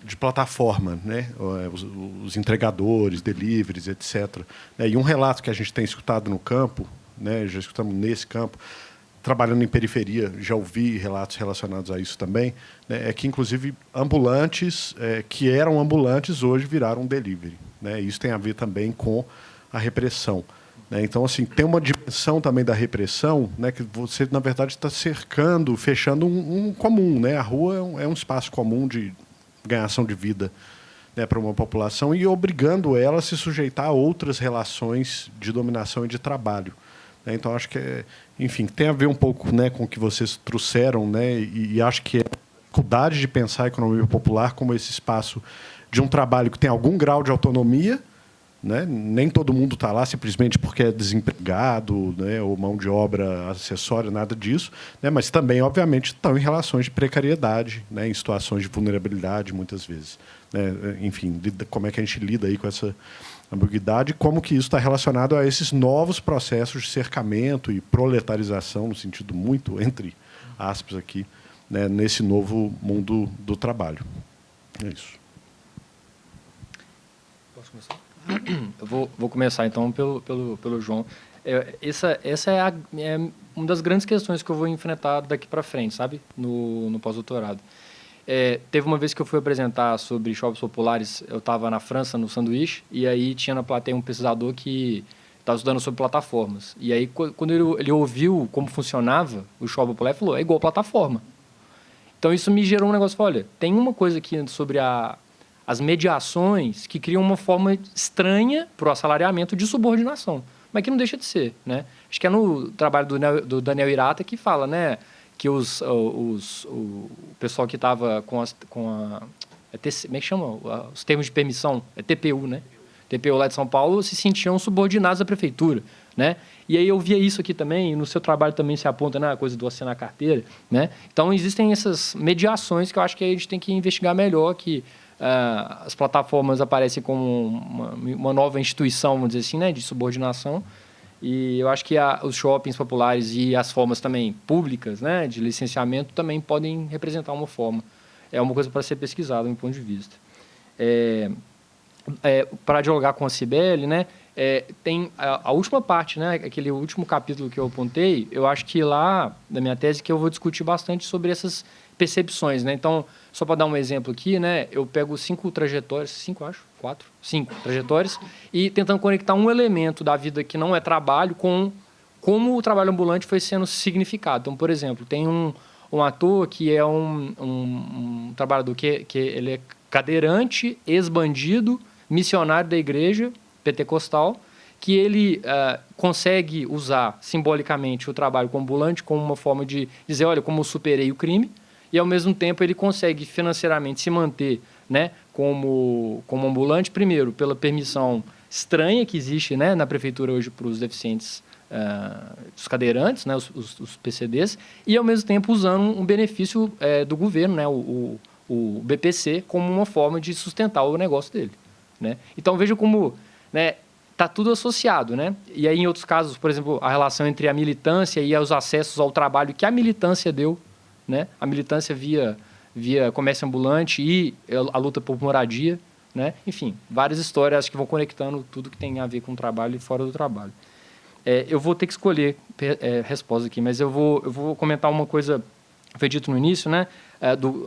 [SPEAKER 3] de plataforma, né, os entregadores, deliveries, etc. E um relato que a gente tem escutado no campo, né, já escutamos nesse campo, trabalhando em periferia, já ouvi relatos relacionados a isso também, né, é que, inclusive, ambulantes que eram ambulantes hoje viraram delivery. Né? Isso tem a ver também com a repressão. Né? Então, assim, tem uma dimensão também da repressão, né, que você, na verdade, está cercando, fechando um comum. Né? A rua é um espaço comum de ganhação de vida, né, para uma população e obrigando ela a se sujeitar a outras relações de dominação e de trabalho. Né? Então, acho que, enfim, tem a ver um pouco, né, com o que vocês trouxeram, né, e acho que a dificuldade de pensar a economia popular como esse espaço de um trabalho que tem algum grau de autonomia, né? Nem todo mundo está lá simplesmente porque é desempregado, né, ou mão de obra acessória, nada disso, né, mas também, obviamente, estão em relações de precariedade, né, em situações de vulnerabilidade, muitas vezes. Né? Enfim, como é que a gente lida aí com essa ambiguidade, como que isso está relacionado a esses novos processos de cercamento e proletarização, no sentido muito, entre aspas, aqui, né, nesse novo mundo do trabalho. É isso.
[SPEAKER 2] Posso começar? Eu vou começar, então, pelo João. Essa é uma das grandes questões que eu vou enfrentar daqui para frente, sabe? No pós-doutorado. Teve uma vez que eu fui apresentar sobre shoppings populares, eu estava na França, no Sanduíche, e aí tinha na plateia um pesquisador que estava estudando sobre plataformas. E aí, quando ele ouviu como funcionava o shopping popular, ele falou, é igual plataforma. Então, isso me gerou um negócio, olha, tem uma coisa aqui sobre as mediações que criam uma forma estranha para o assalariamento de subordinação, mas que não deixa de ser, né? Acho que é no trabalho do Daniel Hirata que fala, né, que o pessoal que estava como é que chama? Os termos de permissão, é TPU, né? TPU lá de São Paulo se sentiam subordinados à prefeitura, né? E aí eu via isso aqui também, e no seu trabalho também se aponta, né, a coisa do assinar a carteira, né? Então existem essas mediações que eu acho que a gente tem que investigar melhor, que as plataformas aparecem como uma nova instituição, vamos dizer assim, né, de subordinação. E eu acho que os shoppings populares e as formas também públicas, né, de licenciamento também podem representar uma forma. É uma coisa para ser pesquisada, do meu ponto de vista. Para dialogar com a Cibele, né, tem a última parte, né, aquele último capítulo que eu apontei, eu acho que lá, da minha tese, que eu vou discutir bastante sobre essas percepções, né? Então, só para dar um exemplo aqui, né, eu pego 5 trajetórias, 5 trajetórias, e tentando conectar um elemento da vida que não é trabalho com como o trabalho ambulante foi sendo significado. Então, por exemplo, tem um ator que é um trabalhador que ele é cadeirante, ex-bandido, missionário da igreja pentecostal, que ele consegue usar simbolicamente o trabalho como ambulante como uma forma de dizer, olha, como eu superei o crime, e, ao mesmo tempo, ele consegue financeiramente se manter, né, como ambulante, primeiro, pela permissão estranha que existe, né, na prefeitura hoje para os deficientes, os cadeirantes, né, os PCDs, e, ao mesmo tempo, usando um benefício do governo, né, o BPC, como uma forma de sustentar o negócio dele. Né? Então, veja como, né, está tudo associado. Né? E aí, em outros casos, por exemplo, a relação entre a militância e os acessos ao trabalho que a militância deu, né? A militância via comércio ambulante e a luta por moradia, né? Enfim, várias histórias que vão conectando tudo que tem a ver com o trabalho e fora do trabalho. Eu vou ter que escolher resposta aqui, mas eu vou comentar uma coisa que foi dito no início, né?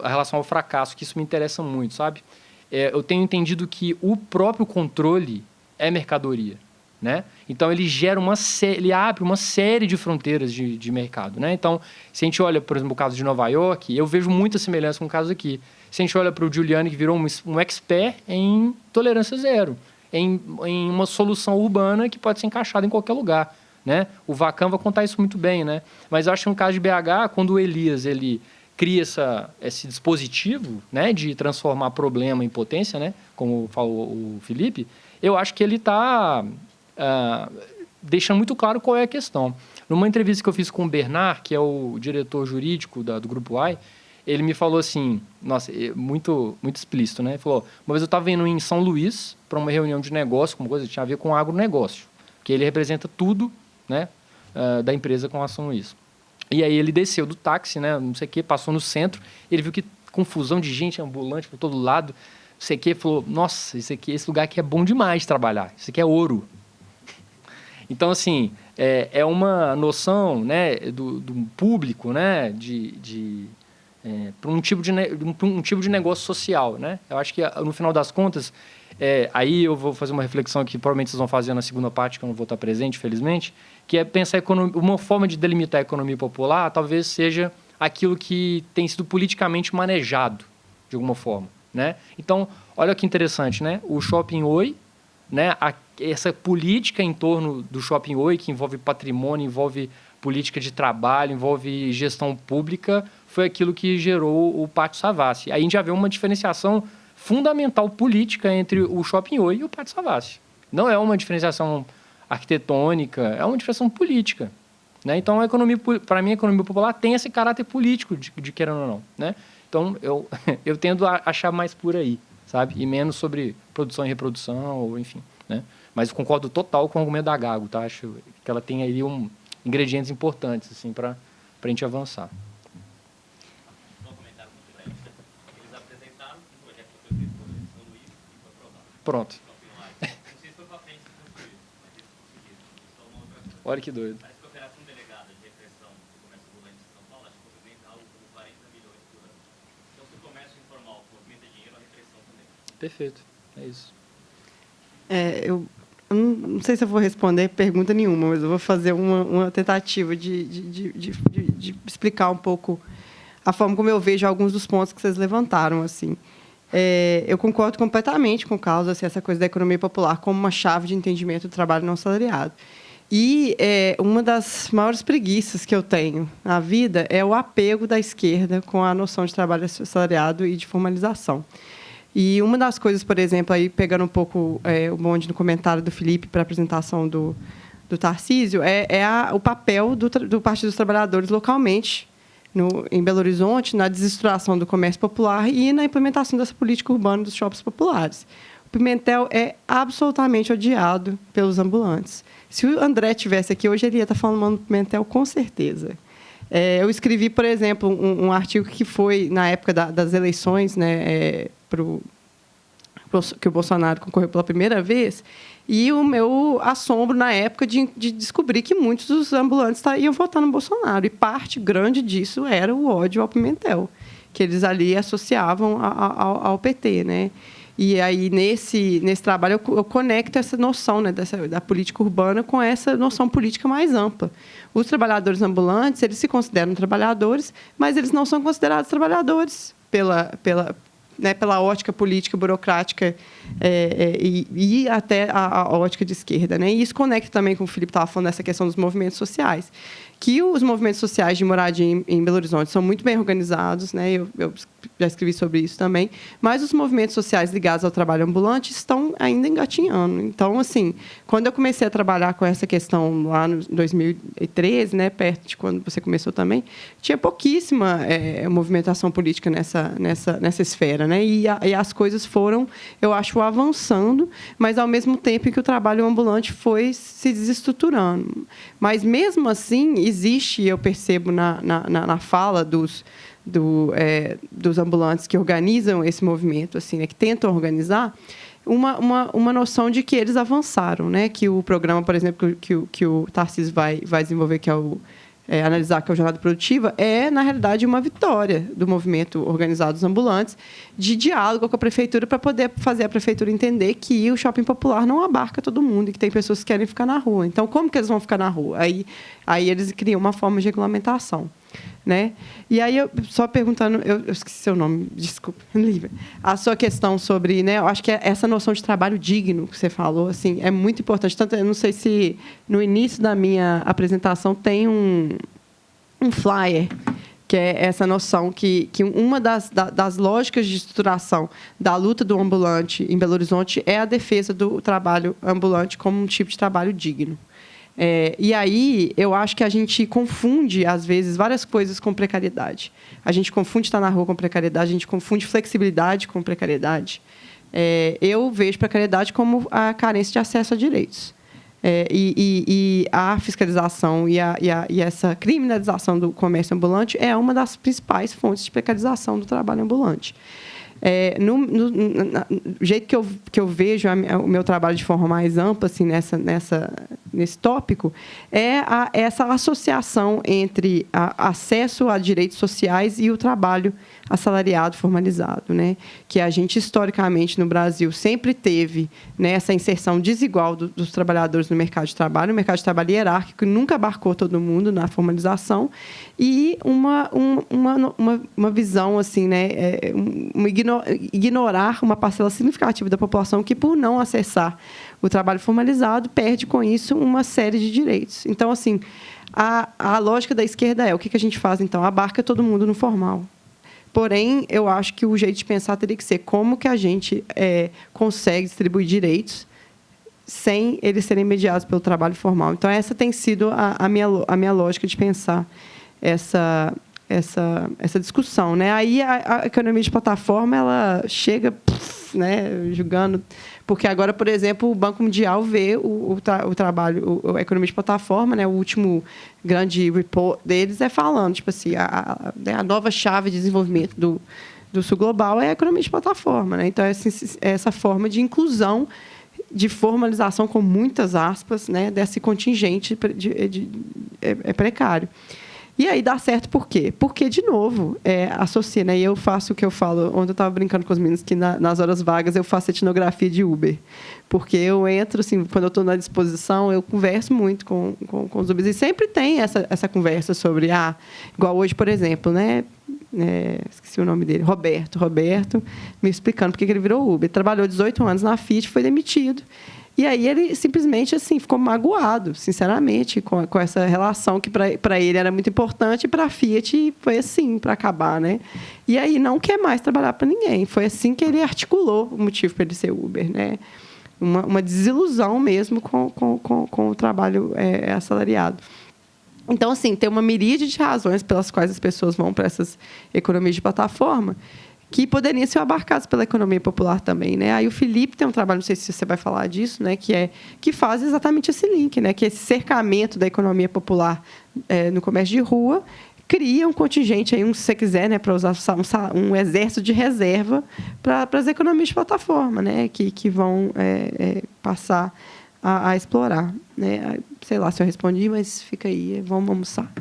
[SPEAKER 2] A relação ao fracasso, que isso me interessa muito, sabe? Eu tenho entendido que o próprio controle é mercadoria. Né? Então, ele gera ele abre uma série de fronteiras de mercado. Né? Então, se a gente olha, por exemplo, o caso de Nova York, eu vejo muita semelhança com o caso aqui. Se a gente olha para o Giuliani, que virou um expert em tolerância zero, em uma solução urbana que pode ser encaixada em qualquer lugar. Né? O Vacan vai contar isso muito bem. Né? Mas eu acho que no caso de BH, quando o Elias ele cria esse dispositivo, né, de transformar problema em potência, né, como falou o Felipe, eu acho que ele está deixando muito claro qual é a questão. Numa entrevista que eu fiz com o Bernard, que é o diretor jurídico do Grupo AI, ele me falou assim, nossa, muito, muito explícito, né? Ele falou, uma vez eu estava indo em São Luís para uma reunião de negócio, uma coisa que tinha a ver com agronegócio, que ele representa tudo, né, da empresa com relação a isso. E aí ele desceu do táxi, né, não sei o quê, passou no centro, ele viu que confusão de gente ambulante por todo lado, não sei o quê, falou, nossa, esse lugar aqui é bom demais de trabalhar, isso aqui é ouro. Então, assim, é uma noção, né, do público, né, para um tipo de negócio social, né? Eu acho que, no final das contas, aí eu vou fazer uma reflexão que provavelmente vocês vão fazer na segunda parte, que eu não vou estar presente, felizmente, que é pensar uma forma de delimitar a economia popular, talvez seja aquilo que tem sido politicamente manejado, de alguma forma, né? Então, olha que interessante, né? O Shopping Oi, né? Essa política em torno do Shopping Oi, que envolve patrimônio, envolve política de trabalho, envolve gestão pública, foi aquilo que gerou o Pátio Savassi. Aí a gente já vê uma diferenciação fundamental política entre o Shopping Oi e o Pátio Savassi. Não é uma diferenciação arquitetônica, é uma diferenciação política, né? Então, para mim, a economia popular tem esse caráter político, de querendo ou não, né? Então, eu tendo a achar mais por aí, sabe? E menos sobre produção e reprodução, ou enfim, né? Mas eu concordo total com o argumento da Gago, tá? Acho que ela tem aí ingredientes importantes, assim, para a gente avançar.
[SPEAKER 4] Eles apresentaram um projeto que foi feito pela São Luís e foi aprovado.
[SPEAKER 2] Pronto.
[SPEAKER 4] Não sei se foi para frente, mas eles conseguiram.
[SPEAKER 2] Olha que doido.
[SPEAKER 4] Parece que a operação delegada de repressão do comércio ambulante de São Paulo, acho que movimenta algo como 40 milhões por ano. Então, se o comércio informal movimenta dinheiro, a repressão também.
[SPEAKER 2] Perfeito, é isso.
[SPEAKER 1] Eu não sei se eu vou responder pergunta nenhuma, mas eu vou fazer uma tentativa de explicar um pouco a forma como eu vejo alguns dos pontos que vocês levantaram, assim. Eu concordo completamente com o Carlos, assim, essa coisa da economia popular como uma chave de entendimento do trabalho não assalariado. E uma das maiores preguiças que eu tenho na vida é o apego da esquerda com a noção de trabalho assalariado e de formalização. E uma das coisas, por exemplo, aí pegando um pouco o bonde no comentário do Felipe para a apresentação do Tarcísio, o papel do Partido dos Trabalhadores localmente, em Belo Horizonte, na desestruturação do comércio popular e na implementação dessa política urbana dos shoppings populares. O Pimentel é absolutamente odiado pelos ambulantes. Se o André estivesse aqui hoje, ele ia estar falando mal do Pimentel, com certeza. Eu escrevi, por exemplo, um artigo que foi, na época das eleições, né, que o Bolsonaro concorreu pela primeira vez, e o meu assombro, na época, de descobrir que muitos dos ambulantes iam votar no Bolsonaro. E parte grande disso era o ódio ao Pimentel, que eles ali associavam ao PT, né? E aí, nesse trabalho, eu conecto essa noção, né, da política urbana com essa noção política mais ampla. Os trabalhadores ambulantes, eles se consideram trabalhadores, mas eles não são considerados trabalhadores pela ótica política, burocrática e até a ótica de esquerda, né? E isso conecta também com o Felipe estava falando dessa questão dos movimentos sociais, que os movimentos sociais de moradia em Belo Horizonte são muito bem organizados, né? Eu já escrevi sobre isso também, mas os movimentos sociais ligados ao trabalho ambulante estão ainda engatinhando. Então, assim, quando eu comecei a trabalhar com essa questão lá em 2013, né, perto de quando você começou também, tinha pouquíssima movimentação política nessa esfera, né? E as coisas foram, eu acho, avançando, mas ao mesmo tempo que o trabalho ambulante foi se desestruturando. Mas, mesmo assim, existe, eu percebo na fala dos ambulantes que organizam esse movimento, assim, né, que tentam organizar, uma noção de que eles avançaram, né? Que o programa, por exemplo, que o Tarcísio vai desenvolver, que é o analisar, que é o Jornada Produtiva, na realidade, uma vitória do movimento organizado dos ambulantes, de diálogo com a prefeitura para poder fazer a prefeitura entender que o shopping popular não abarca todo mundo e que tem pessoas que querem ficar na rua. Então, como que eles vão ficar na rua? Aí eles criam uma forma de regulamentação, né? E aí, só perguntando, eu esqueci seu nome, desculpa, Lívia, a sua questão sobre, né, eu acho que essa noção de trabalho digno que você falou, assim, é muito importante. Tanto, eu não sei se no início da minha apresentação tem um flyer, que é essa noção que uma das lógicas de estruturação da luta do ambulante em Belo Horizonte é a defesa do trabalho ambulante como um tipo de trabalho digno. E aí, eu acho que a gente confunde, às vezes, várias coisas com precariedade. A gente confunde estar na rua com precariedade, a gente confunde flexibilidade com precariedade. Eu vejo precariedade como a carência de acesso a direitos. E a fiscalização e essa criminalização do comércio ambulante é uma das principais fontes de precarização do trabalho ambulante. No jeito que eu vejo o meu trabalho de forma mais ampla, assim, nesse tópico é essa associação entre acesso a direitos sociais e o trabalho assalariado formalizado, né? Que a gente, historicamente, no Brasil, sempre teve, né, essa inserção desigual dos trabalhadores no mercado de trabalho, um mercado de trabalho hierárquico que nunca abarcou todo mundo na formalização, e uma visão, assim, né, ignorar uma parcela significativa da população que, por não acessar o trabalho formalizado, perde com isso uma série de direitos. Então, assim, a lógica da esquerda é: o que a gente faz, então? Abarca todo mundo no formal. Porém, eu acho que o jeito de pensar teria que ser como que a gente consegue distribuir direitos sem eles serem mediados pelo trabalho formal. Então, essa tem sido a minha lógica de pensar essa discussão, né? Aí a economia de plataforma ela chega, né, julgando, porque agora, por exemplo, o Banco Mundial vê o trabalho, a economia de plataforma, né? O último grande report deles falando, tipo assim, a nova chave de desenvolvimento do Sul Global é a economia de plataforma, né? Então, essa forma de inclusão, de formalização, com muitas aspas, né, desse contingente precário. E aí dá certo por quê? Porque, de novo, associa, né? E eu faço o que eu falo. Ontem eu estava brincando com os meninos que nas horas vagas eu faço etnografia de Uber. Porque eu entro, assim, quando eu estou na disposição, eu converso muito com os Ubers. E sempre tem essa conversa sobre, igual hoje, por exemplo, né? Esqueci o nome dele, Roberto, me explicando por que ele virou Uber. Trabalhou 18 anos na Fiat, foi demitido. E aí ele simplesmente, assim, ficou magoado, sinceramente, com essa relação que para ele era muito importante, e para a Fiat foi assim, para acabar, né? E aí não quer mais trabalhar para ninguém. Foi assim que ele articulou o motivo para ele ser Uber, né? Uma desilusão mesmo com o trabalho assalariado. Então, assim, tem uma miríade de razões pelas quais as pessoas vão para essas economias de plataforma, que poderiam ser abarcados pela economia popular também, né? Aí o Felipe tem um trabalho, não sei se você vai falar disso, né? Que faz exatamente esse link, né? Que esse cercamento da economia popular no comércio de rua cria um contingente aí, se você quiser, né? Para usar um exército de reserva para as economias de plataforma, né? Que vão passar a explorar, né? Sei lá se eu respondi, mas fica aí, vamos almoçar.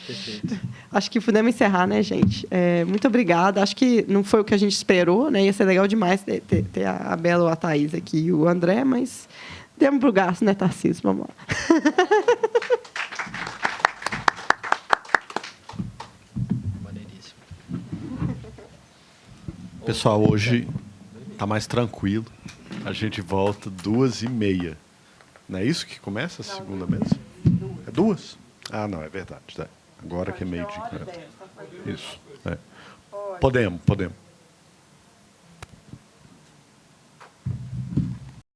[SPEAKER 1] Perfeito. Acho que podemos encerrar, né, gente? Muito obrigada. Acho que não foi o que a gente esperou, né? Ia ser legal demais ter a Bela ou a Thaís aqui e o André, mas demos para o gasto, né, Tarcísio? Vamos lá.
[SPEAKER 2] Maneiríssimo.
[SPEAKER 3] Pessoal, hoje está mais tranquilo. A gente volta 2h30. Não é isso que começa a segunda mesa? É 2? Ah, não, é verdade. Agora que é meio-dia. Isso. Podemos.